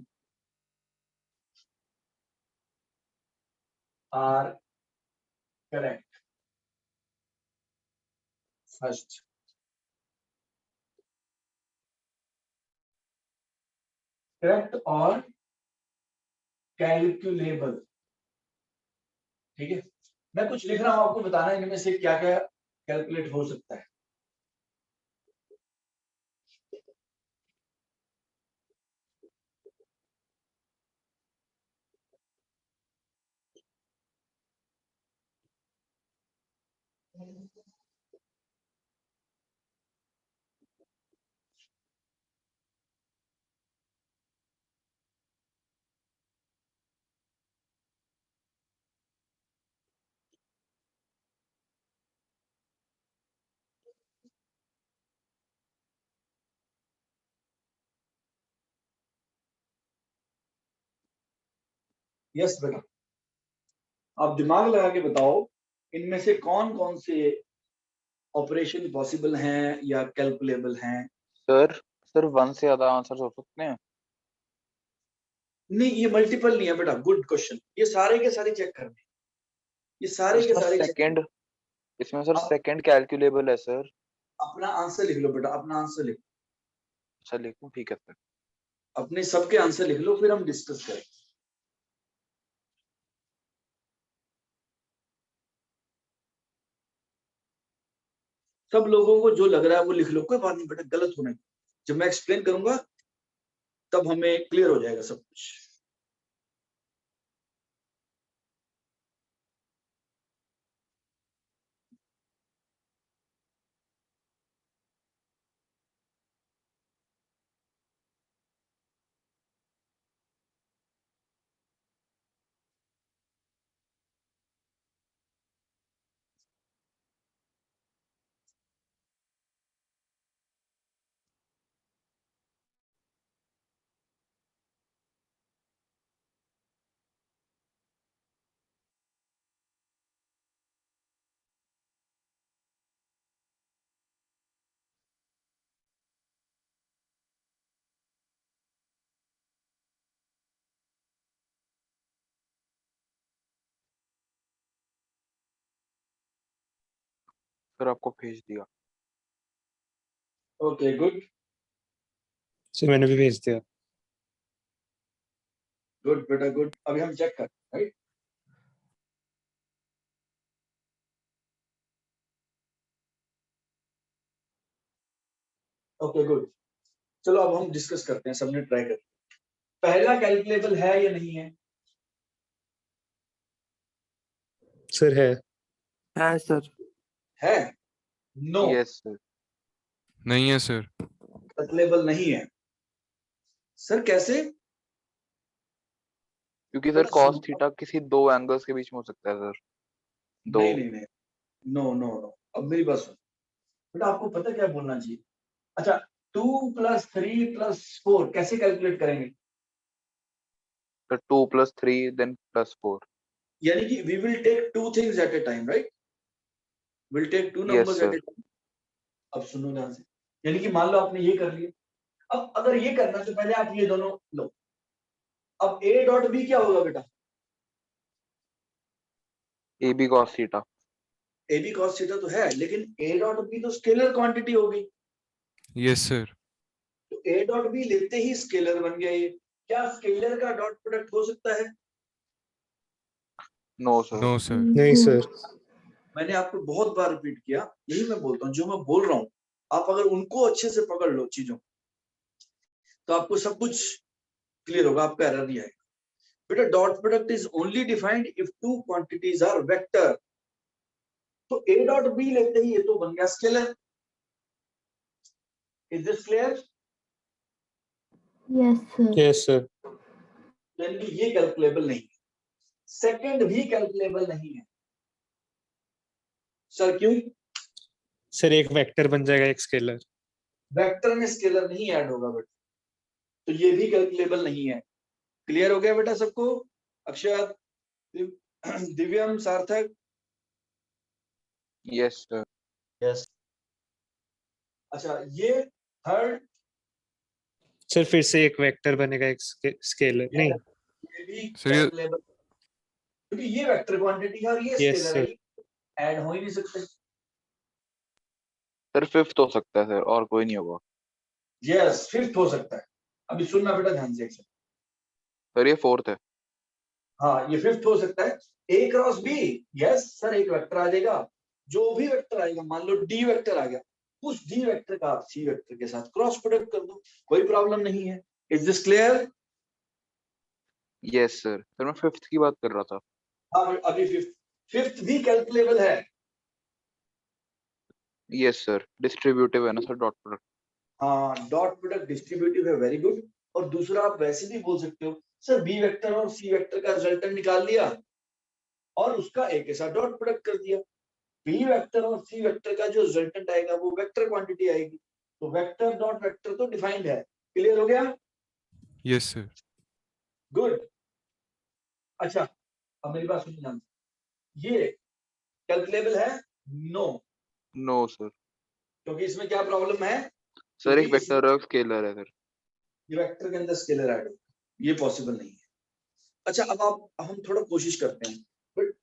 are correct? First, correct और calculable। ठीक है, मैं कुछ लिख रहा हूं, आपको बताना है इनमें से क्या क्या कैलकुलेट हो सकता है। यस बेटा, आप दिमाग लगा के बताओ इनमें से कौन कौन से ऑपरेशन पॉसिबल हैं या कैलकुलेबल हैं। सर सर 1 से ज्यादा आंसर हो सकते हैं? नहीं, ये मल्टीपल नहीं है बेटा, गुड क्वेश्चन। ये सारे के सारे चेक करने, ये सारे के इसमें सारे चेक सेकंड, इसमें सर आप सेकंड कैलकुलेबल है सर। अपना आंसर लिख लो बेटा, अपना आंसर लिख, अच्छा लिखूं, ठीक है सर। अपने सबके आंसर लिख लो, फिर हम डिस्कस करें। सब लोगों को जो लग रहा है वो लिख लो, कोई बात नहीं बेटा, गलत होने दो। जब मैं एक्सप्लेन करूंगा तब हमें क्लियर हो जाएगा सब कुछ। सर आपको भेज दिया। ओके गुड सर मैंने भी भेज दिया। गुड बेटा गुड। अभी हम चेक कर राइट। Okay good. चलो अब हम डिस्कस करते हैं, सबने ट्राई कर। पहला कैलकुलेबल है या नहीं है? सर है सर। है? No, yes sir. नहीं है सर। कैलकुलेबल नहीं है। सर कैसे? क्योंकि सर बेटा कॉस सुनो, थीटा किसी दो एंगल्स के बीच में हो सकता है सर। दो। नहीं नहीं नहीं, नो नो नो। अब मेरी बात सुनो बेटा, आपको पता क्या बोलना चाहिए? अच्छा, 2 + 3 + 4 कैसे कैलकुलेट करेंगे? Sir 2 + 3 then +4। यानी कि we will take 2 things at a time, right? Will take 2 yes numbers at sir. A time. अब सुनो ध्यान से, यानी कि मान लो आपने ये कर लिया। अब अगर ये करना है तो पहले आप ये दोनों लो। अब A डॉट B क्या होगा बेटा? A B cos theta. AB cos theta तो है, लेकिन A डॉट B तो स्केलर क्वांटिटी हो गई। Yes sir. तो A डॉट B लेते ही स्केलर बन गया ये। क्या स्केलर का डॉट प्रोडक्ट हो सकता है? No sir. No sir. नहीं सर। मैंने आपको बहुत बार रिपीट किया, यही मैं बोलता हूँ, जो मैं बोल रहा हूँ आप अगर उनको अच्छे से पकड़ लो चीजों, तो आपको सब कुछ क्लियर होगा, आपका एरर नहीं आएगा। बेटा dot product is only defined if two quantities are vector. तो A डॉट B लेते ही ये तो बन गया scalar. Is this clear? Yes, sir. Yes sir. यानी कि ये कैलकुलेबल नहीं है। सेकंड भी कैलकुलेबल नहीं है। सर क्यों? सर एक वेक्टर बन जाएगा एक स्केलर। वेक्टर में स्केलर नहीं ऐड होगा बेटा, तो ये भी कैलकुलेबल नहीं है। क्लियर हो गया बेटा सबको? अक्षय, दिव्यम, सार्थक? Yes sir. यस। अच्छा, ये थर्ड, सर फिर से एक वेक्टर बनेगा एक स्केलर नहीं। ये भी सर ये कैलकुलेबल, क्योंकि ये वेक्टर क्वांटिटी है और ये यस स्केलर है, सर। ऐड हो ही नहीं सकते। सर फिफ्थ हो सकता है सर, और कोई नहीं होगा। यस, फिफ्थ हो सकता है। अभी सुनना बेटा ध्यान से एक सेकंड। सर ये फोर्थ है। हाँ, ये फिफ्थ हो सकता है। A cross B, yes sir, एक वेक्टर आ जाएगा। जो भी वेक्टर आएगा, मान लो D वेक्टर आ गया, उस D वेक्टर का आप C वेक्टर के साथ क्रॉस प्रोडक्ट कर दो, कोई प्रॉब्लम नहीं है। Is this clear? Yes sir. Sir मैं फिफ्थ की बात कर रहा था। हाँ, अभी फिफ्थ, फिफ्थ भी कैलकुलेबल है। यस सर, डिस्ट्रीब्यूटिव है ना सर डॉट प्रोडक्ट। हाँ, डॉट प्रोडक्ट डिस्ट्रीब्यूटिव है, वेरी गुड। और दूसरा आप वैसे भी बोल सकते हो सर, बी वेक्टर और सी वेक्टर का रिजल्टेंट निकाल लिया और उसका ए के साथ डॉट प्रोडक्ट कर दिया। बी वेक्टर और सी वेक्टर का जो रिजल्टेंट आएगा वो वेक्टर क्वांटिटी आएगी। तो वेक्टर डॉट वेक्टर तो डिफाइंड है। क्लियर हो गया? Yes sir. गुड। अच्छा, अब मेरी बात सुनिए ध्यान से। ये कैलकुलेबल है? No, no sir. क्योंकि इसमें क्या प्रॉब्लम है? सर एक क्योंकि इसमें वेक्टर और स्केलर है सर। ये वेक्टर के अंदर स्केलर ऐड हो, ये पॉसिबल नहीं है। अच्छा, अब हम थोड़ा कोशिश करते हैं, बट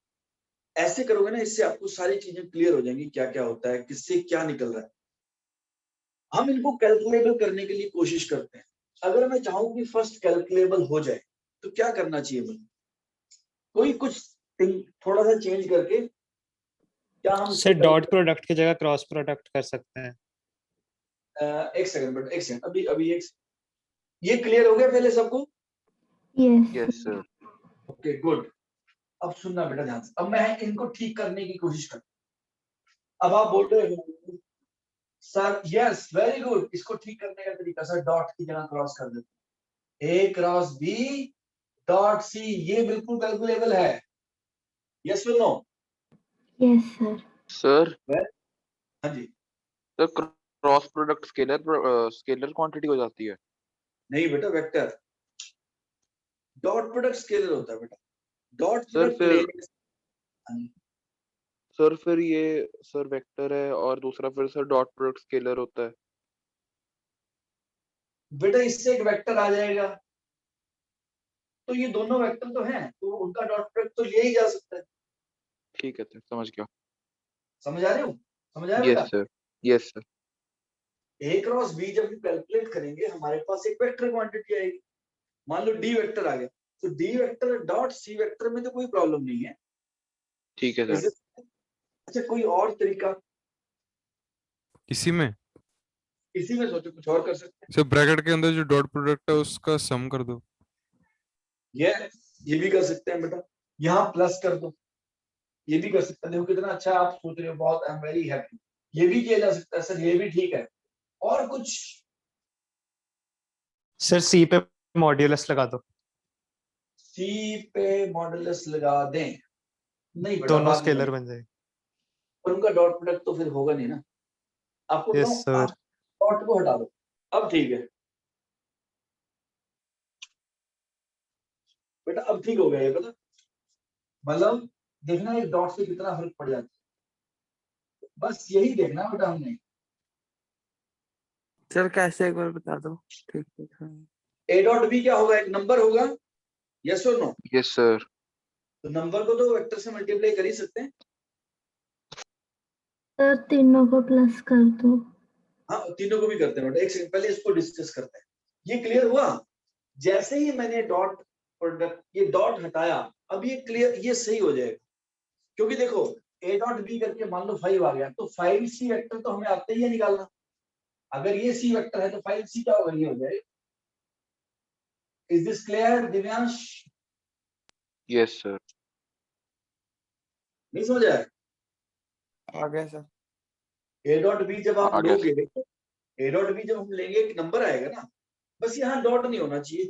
ऐसे करोगे ना, इससे आपको सारी चीजें क्लियर हो जाएंगी, क्या क्या होता है, किससे क्या निकल रहा है। हम इनको कैलकुलेबल करने के लिए कोशिश करते हैं। अगर मैं चाहूं कि फर्स्ट कैलकुलेबल हो जाए तो क्या करना चाहिए मुझे? कोई कुछ थोड़ा सा चेंज करके क्या हम सर डॉट प्रोडक्ट की जगह क्रॉस प्रोडक्ट कर सकते हैं। एक सेकंड बेटा, एक सेकंड, अभी अभी एक ये क्लियर हो गया पहले सबको? Yes. Yes sir. Okay good. अब सुनना बेटा ध्यान से, अब मैं इनको ठीक करने की कोशिश करता हूं। अब आप बोल रहे हो सर, यस वेरी गुड, इसको ठीक करने का तरीका सर डॉट की जगह क्रॉस कर देते, ए क्रॉस बी डॉट सी, ये बिल्कुल कैलकुलेबल है। यस और नो? Yes, sir. सर हाँ जी। Sir cross product scalar quantity हो जाती है। नहीं बेटा, वेक्टर। डॉट प्रोडक्ट स्केलर होता है बेटा। डॉट सर प्रोडक्ट फिर ले, सर फिर ये सर वेक्टर है और दूसरा फिर सर डॉट प्रोडक्ट स्केलर होता है। बेटा इससे एक वेक्टर आ जाएगा, तो ये दोनों वेक्टर तो हैं, तो उनका डॉट प्रोडक्ट तो ले ही जा सकता है। ठीक है सर, समझ गया। समझ आ रहे हो? समझ आया बेटा? यस सर, यस सर, ए क्रॉस बी जब हम कैलकुलेट करेंगे हमारे पास एक वेक्टर क्वांटिटी आएगी। मान लो डी वेक्टर आ गया, तो D vector dot C vector में तो कोई प्रॉब्लम नहीं है। ठीक है सर। अच्छा, कोई और तरीका इसी में इसी में सोचो, कुछ और कर सकते हैं? सर ब्रैकेट के अंदर जो डॉट प्रोडक्ट है उसका सम कर दो। ये भी कर सकते हैं बेटा, यहाँ प्लस कर दो, ये भी कर सकते हैं। देखो कितना अच्छा आप सोच रहे हो, बहुत आई एम वेरी हैप्पी। ये भी किया जा सकता है सर, ये भी ठीक है। और कुछ? सर सी पे मॉड्यूलस लगा दो, सी पे मॉडुलस लगा दें? नहीं बेटा, दोनों बाद में स्केलर करेंगे। बन जाएंगे। पर उनका डॉट प्रोडक्ट तो फिर होगा नहीं ना। आपको यस बताऊं, सर। आप डॉट को हटा दो, अब ठीक है बेटा, अब ठीक हो गया ये, पता मतलब देखना एक डॉट से कितना फर्क पड़ जाता है, बस यही देखना बेटा हमने। सर कैसे एक बार बता दो। ठीक है सर। ए डॉट बी क्या होगा? एक नंबर होगा, यस और नो? यस सर, तो नंबर को तो वेक्टर से मल्टीप्लाई कर ही सकते हैं। सर तीनों को प्लस कर दो। हाँ, तीनों को भी करते हैं बेटा। एक सेकंड पहले इसको डिस्कस करते हैं, ये क्लियर हुआ? जैसे ही मैंने डॉट प्रोडक्ट, ये डॉट हटाया, अब ये क्लियर, ये सही हो जाएगा। क्योंकि देखो ए डॉट बी करके मान लो 5 आ गया, तो 5c वेक्टर तो हमें आते ही है निकालना। अगर ये सी वेक्टर है तो 5c क्या होगा? ये हो जाएगा। Is this clear Divyansh? Yes sir, नहीं समझ आया? आ गया सर। ए डॉट बी जब आप आ गया लोगे, ए डॉट बी जब हम लेंगे, एक नंबर आएगा ना, बस यहाँ डॉट नहीं होना चाहिए।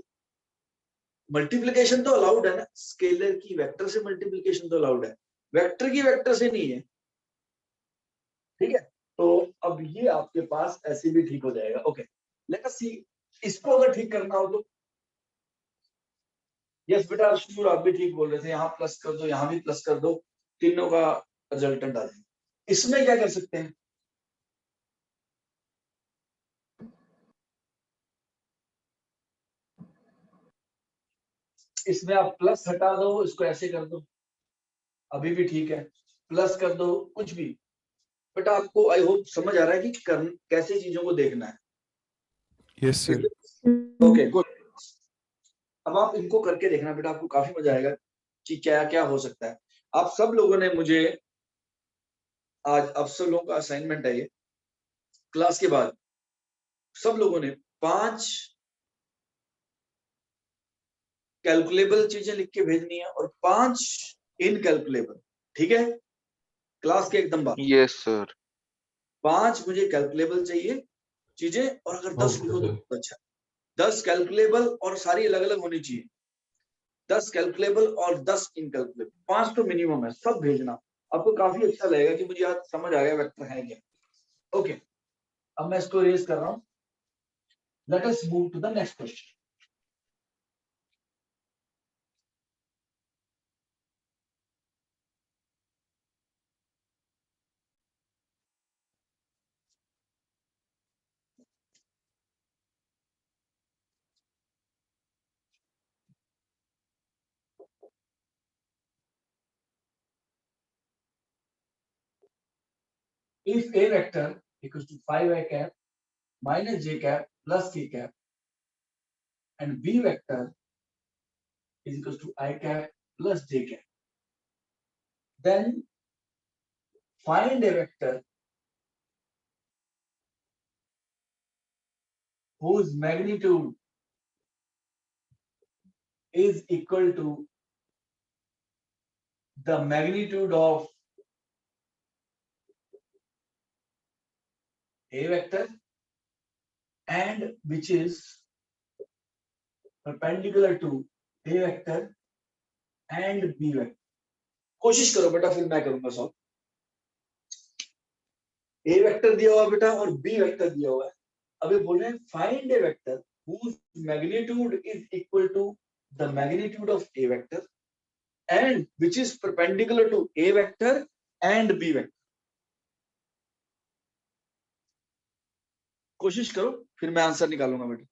मल्टीप्लिकेशन तो अलाउड है ना, स्केलर की वेक्टर से मल्टीप्लिकेशन तो अलाउड है, वेक्टर की वेक्टर से नहीं है। ठीक है, तो अब ये आपके पास ऐसे भी ठीक हो जाएगा। ओके, लेट अस सी, इसको अगर ठीक करना हो तो। यस बेटा, शुरू आप भी ठीक बोल रहे थे, यहाँ प्लस कर दो, यहाँ भी प्लस कर दो, तीनों का रिजल्टेंट आ जाएगा। इसमें क्या कर सकते हैं? इसमें आप प्लस हटा दो, इसको ऐसे कर दो, अभी भी ठीक है। प्लस कर दो, कुछ भी। बेटा आपको आई होप समझ आ रहा है कि कैसे चीजों को देखना है। Yes sir. Okay good. अब आप इनको करके देखना बेटा, आपको काफी मजा आएगा कि क्या क्या हो सकता है। आप सब लोगों ने मुझे आज, आप सब लोगों का असाइनमेंट है ये, क्लास के बाद सब लोगों ने 5 कैलकुलेबल चीजें लिख के भेजनी है और 5 इनकैलकुलेबल। ठीक है, क्लास के एकदम बाद यस सर, 5 मुझे कैलकुलेबल चाहिए चीजें, और अगर 10 ओके लिखो तो सर। बहुत अच्छा। 10 कैलकुलेबल और सारी अलग अलग होनी चाहिए। 10 कैलकुलेबल और 10 इनकैलकुलेबल, 5 तो मिनिमम है, सब भेजना। आपको काफी अच्छा लगेगा कि मुझे आज समझ आ गया वेक्टर है क्या। ओके, अब मैं इसको रेज कर रहा हूं। Let us move to the next question. If a vector equals to 5i cap minus j cap plus k cap and b vector is equals to I cap plus j cap, then find a vector whose magnitude is equal to the magnitude of a vector and which is perpendicular to a vector and b vector. कोशिश करो बेटा, फिर मैं करूंगा solve. ए vector दिया हुआ बेटा और बी वेक्टर दिया हुआ है। अभी बोल रहे हैं find A vector whose magnitude is equal to the magnitude of a vector and which is perpendicular to a vector and b vector. कोशिश करो, फिर मैं आंसर निकालूंगा बेटा।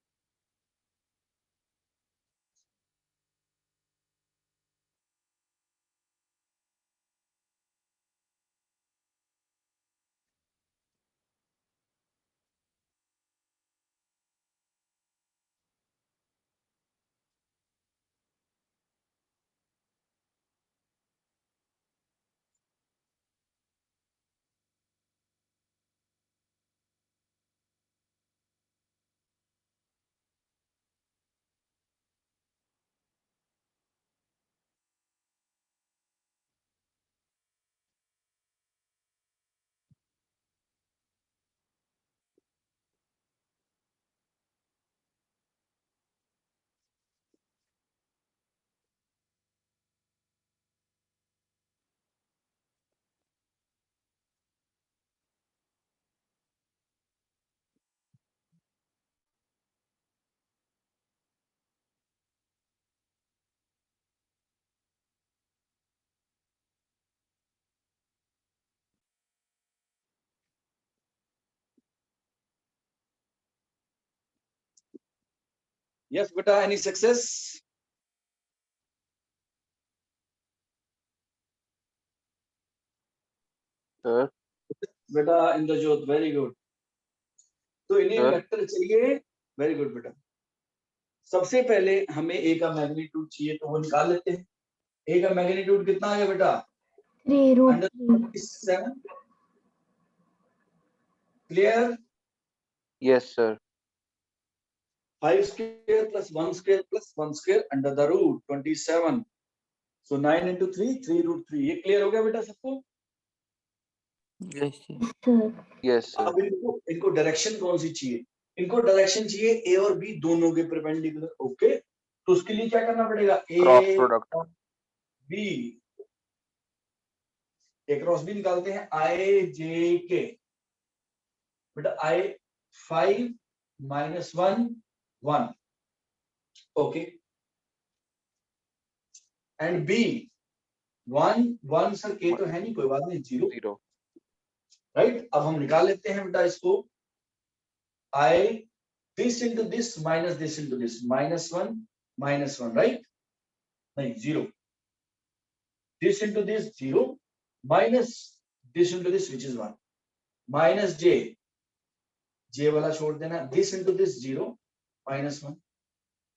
Yes, beta, any success? Sir बेटा इंद्रजोत, वेरी गुड। तो इन्हें Sir. Vector चाहिए, वेरी गुड बेटा। सबसे पहले हमें ए का मैग्नीट्यूड चाहिए, तो वो निकाल लेते हैं। ए का मैग्नीट्यूड कितना आ गया बेटा? 3√3। Clear? Yes, sir. 5 square plus 1 square plus 1 square under the root 27. So 9 into 3, 3√3। ये क्लियर हो गया बेटा सबको? Yes sir Yes, sir. अब इनको डायरेक्शन कौन सी चाहिए? इनको डायरेक्शन चाहिए ए और बी दोनों के परपेंडिकुलर। ओके, तो उसके लिए क्या करना पड़ेगा? Cross A product. B, A cross B निकालते हैं। आई जे के बेटा, I 5 minus 1 1, okay, and B 1 1 sir के तो है नहीं, कोई बात नहीं, 0 Zero. राइट। अब हम निकाल लेते हैं बेटा इसको। I this into this minus this into this, -1 right, नहीं 0, this into this 0 minus this into this which is 1, minus j वाला छोड़ देना, दिस इंटू दिस 0 -1,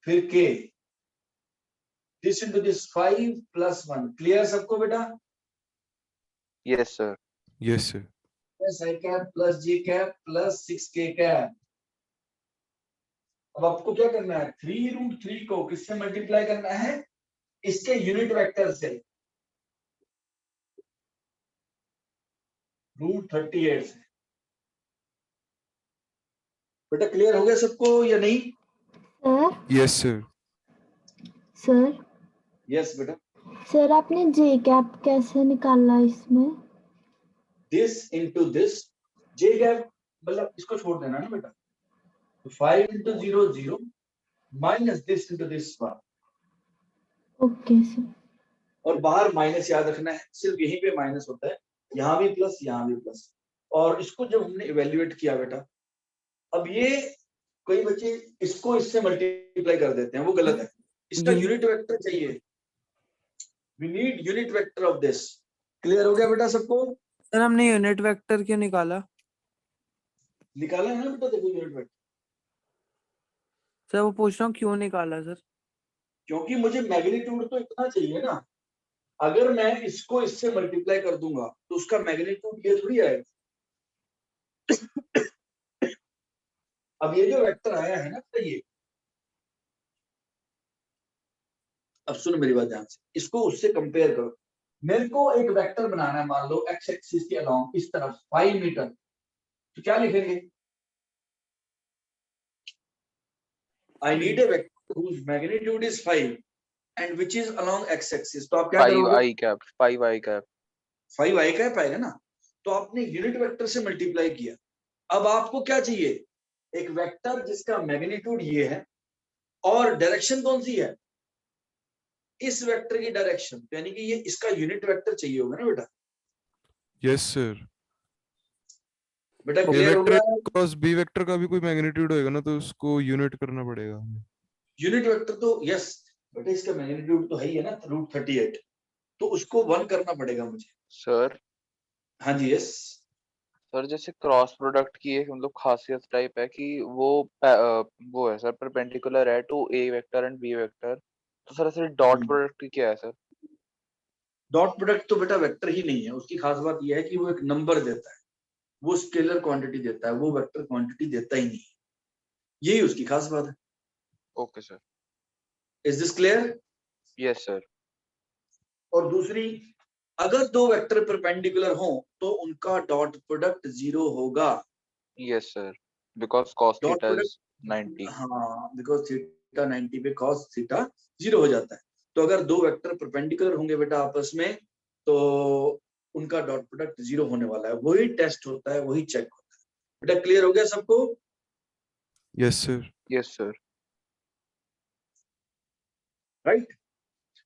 फिर के this into this 5 plus 1। Clear सबको बेटा? Yes, sir. Yes, sir. Plus i cap plus j cap plus 6k cap. अब आपको क्या करना है? 3√3 को किससे मल्टीप्लाई करना है? इसके यूनिट वेक्टर से, √38 से। बेटा क्लियर हो गया सबको या नहीं? Sir Yes, sir. Sir yes बेटा। सर आपने जे कैप कैसे निकाला इसमें? This into this, J cap मतलब इसको छोड़ देना ना बेटा, तो 5 into 0 0 minus this into this 1, okay sir. और बाहर माइनस याद रखना है, सिर्फ यहीं पे माइनस होता है, यहाँ भी प्लस यहाँ भी प्लस। और इसको जब हमने इवेल्युएट किया बेटा, अब ये कोई बच्चे इसको इससे मल्टीप्लाई कर देते हैं, वो गलत है। इसका यूनिट वेक्टर चाहिए, we need unit vector of this. Clear हो गया बेटा सबको? सर हमने यूनिट वेक्टर क्यों निकाला? निकाला है ना बेटा, देखो यूनिट वेक्टर, सर वो पूछ रहा हूँ क्यों निकाला सर? क्योंकि मुझे मैग्नीट्यूड तो इतना चाहिए ना। अगर मैं इसको इससे मल्टीप्लाई कर दूंगा तो उसका मैग्नीट्यूड ये थोड़ी आएगा। अब ये जो वेक्टर आया है ना, ये अब सुनो मेरी बात ध्यान से, इसको उससे कंपेयर करो। मेरे को एक वेक्टर बनाना है, मान लो एक्स एक्सिस के अलोंग इस तरफ 5 मीटर, तो क्या लिखेंगे? I need a vector whose magnitude is 5 and which is along x axis। तो आप क्या 5 करोगे? I cap. 5 I cap. 5 I cap आएगा ना, तो आपने यूनिट वेक्टर से मल्टीप्लाई किया। अब आपको क्या चाहिए? एक वेक्टर जिसका मैग्नीट्यूड ये है और डायरेक्शन कौन सी है? इस वेक्टर की डायरेक्शन, यानी कि ये इसका यूनिट वेक्टर चाहिए होगा ना बेटा। Yes, sir. बेटा A क्लियर हो vector गया? क्रॉस B vector का भी कोई मैग्नीट्यूड होएगा ना, तो उसको यूनिट करना पड़ेगा हमें। यूनिट वेक्टर तो यस बेटा, इसका मैग्नीट्यूड तो है ही है ना, √38, तो उसको 1 करना पड़ेगा मुझे। Sir. हाँ जी, यस। सर जैसे क्रॉस प्रोडक्ट की एक मतलब खासियत टाइप है कि वो है सर परपेंडिकुलर है to A vector and B vector. तो सर ऐसे डॉट प्रोडक्ट की क्या है सर? डॉट प्रोडक्ट तो बेटा वेक्टर ही नहीं है, उसकी खास बात यह है कि वो एक नंबर देता है, वो स्केलर क्वांटिटी देता है, वो वेक्टर क्वांटिटी देता ही नहीं। यही उसकी खास बात है। Okay sir. Is this clear? Yes sir. और दूसरी, अगर दो वेक्टर परपेंडिकुलर हो तो उनका डॉट प्रोडक्ट 0 होगा। Yes sir, because cos dot theta is product 90। हाँ, बिकॉज थीटा 90 पे cos थीटा 0 हो जाता है। तो अगर दो वेक्टर परपेंडिकुलर होंगे बेटा आपस में, तो उनका डॉट प्रोडक्ट 0 होने वाला है। वही टेस्ट होता है, वही चेक होता है। बेटा क्लियर हो गया सबको? Yes, sir. Yes sir. Right,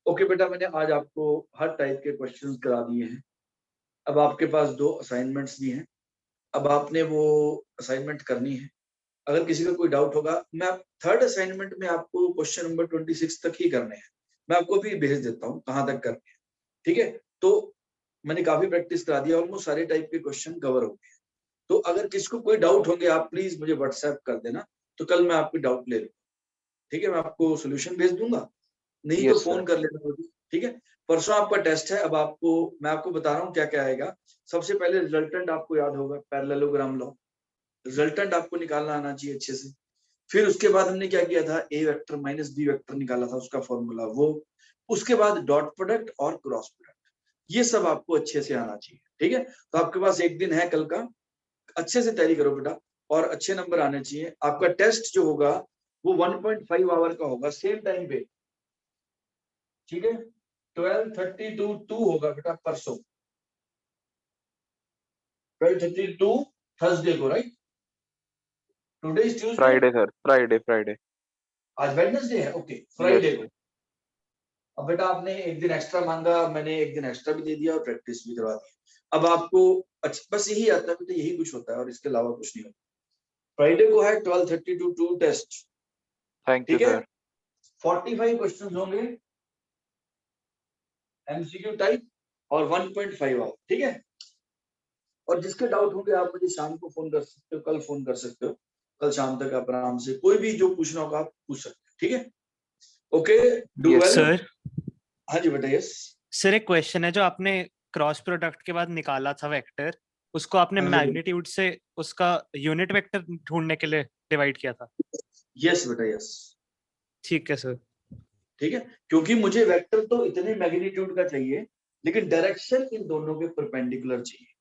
okay बेटा, मैंने आज आपको हर टाइप के क्वेश्चंस करा दिए हैं। अब आपके पास 2 असाइनमेंट्स भी हैं। अब आपने वो असाइनमेंट करनी है। अगर किसी का कोई डाउट होगा, मैं थर्ड असाइनमेंट में आपको क्वेश्चन नंबर 26 तक ही करने हैं, मैं आपको भी भेज देता हूँ कहाँ तक करने हैं, ठीक है। तो मैंने काफी प्रैक्टिस करा दिया, ऑलमोस्ट सारे टाइप के क्वेश्चन कवर हो गए। तो अगर किसी को कोई डाउट होंगे आप प्लीज मुझे व्हाट्सएप कर देना, तो कल मैं आपके डाउट ले लूंगा, ठीक है। मैं आपको सोल्यूशन भेज दूंगा, नहीं तो Yes, फोन sir. कर लेना मुझे, ठीक है। परसों आपका टेस्ट है। अब आपको मैं आपको बता रहा हूँ क्या क्या आएगा। सबसे पहले रिजल्टेंट आपको याद होगा, पैरेललोग्राम लॉ, रिजल्टेंट आपको निकालना आना चाहिए अच्छे से। फिर उसके बाद हमने क्या किया था, A vector minus B vector निकाला था, उसका फॉर्मूला वो। उसके बाद डॉट प्रोडक्ट और क्रॉस प्रोडक्ट, ये सब आपको अच्छे से आना चाहिए, ठीक है। तो आपके पास एक दिन है कल का, अच्छे से तैयारी करो बेटा, और अच्छे नंबर आने चाहिए। आपका टेस्ट जो होगा वो 1.5 आवर का होगा, सेम टाइम पे, ठीक है। 12:32 होगा बेटा परसों, 12:32 थर्सडे को, right. Today is Tuesday, Friday, sir. Friday. आज वेडनेसडे है, ओके, Yes, फ्राइडे sir. को। अब बेटा आपने एक दिन एक्स्ट्रा मांगा, मैंने एक दिन एक्स्ट्रा भी दे दिया और प्रैक्टिस भी करवा दी। अब आपको बस यही आता है बेटा, यही कुछ होता है और इसके अलावा कुछ नहीं होता। फ्राइडे को है 12:32 टू टेस्ट, Thank you, ठीक है। sir. 45 क्वेश्चन होंगे एमसीक्यू टाइप और 1.5 आवर, ठीक है। और जिसके डाउट होंगे आप मुझे शाम को फोन कर सकते हो, कल फोन कर सकते हो, कल शाम तक आप आराम से कोई भी जो पूछना होगा आप पूछ सकते हो, ठीक है। Okay, do Yes, well. Sir हाँ जी बेटा, यस। सर एक क्वेश्चन है, जो आपने क्रॉस प्रोडक्ट के बाद निकाला था वेक्टर, उसको आपने हाँ, मैग्नीट्यूड से उसका यूनिट वेक्टर ढूंढने के लिए डिवाइड किया था। यस बेटा, यस, ठीक है सर। ठीक है। क्योंकि मुझे वेक्टर तो इतने मैग्नीट्यूड का चाहिए, लेकिन डायरेक्शन इन दोनों के परपेंडिकुलर चाहिए,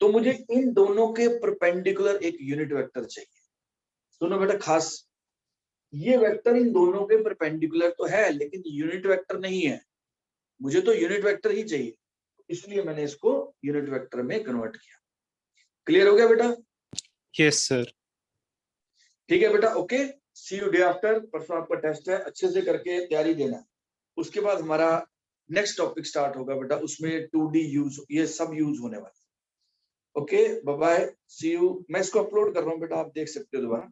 तो मुझे इन दोनों के परपेंडिकुलर एक यूनिट वेक्टर चाहिए। सुनो बेटा खास, ये वेक्टर इन दोनों के परपेंडिकुलर तो है लेकिन यूनिट वेक्टर नहीं है, मुझे तो यूनिट वेक्टर ही चाहिए, इसलिए मैंने इसको यूनिट वेक्टर में कन्वर्ट किया। क्लियर हो गया बेटा? Yes sir. ठीक है बेटा, okay, see you day after. परसों आपका टेस्ट है, अच्छे से करके तैयारी देना। उसके बाद हमारा नेक्स्ट टॉपिक स्टार्ट होगा बेटा, उसमें 2D यूज, ये सब यूज होने वाला। Okay, bye bye, see you. मैं इसको अपलोड कर रहा हूँ बेटा, आप देख सकते हो दोबारा।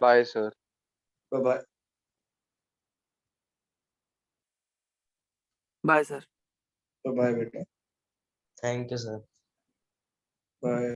Bye, sir. Bye bye. Bye sir. Bye बेटा, थैंक यू सर। बाय।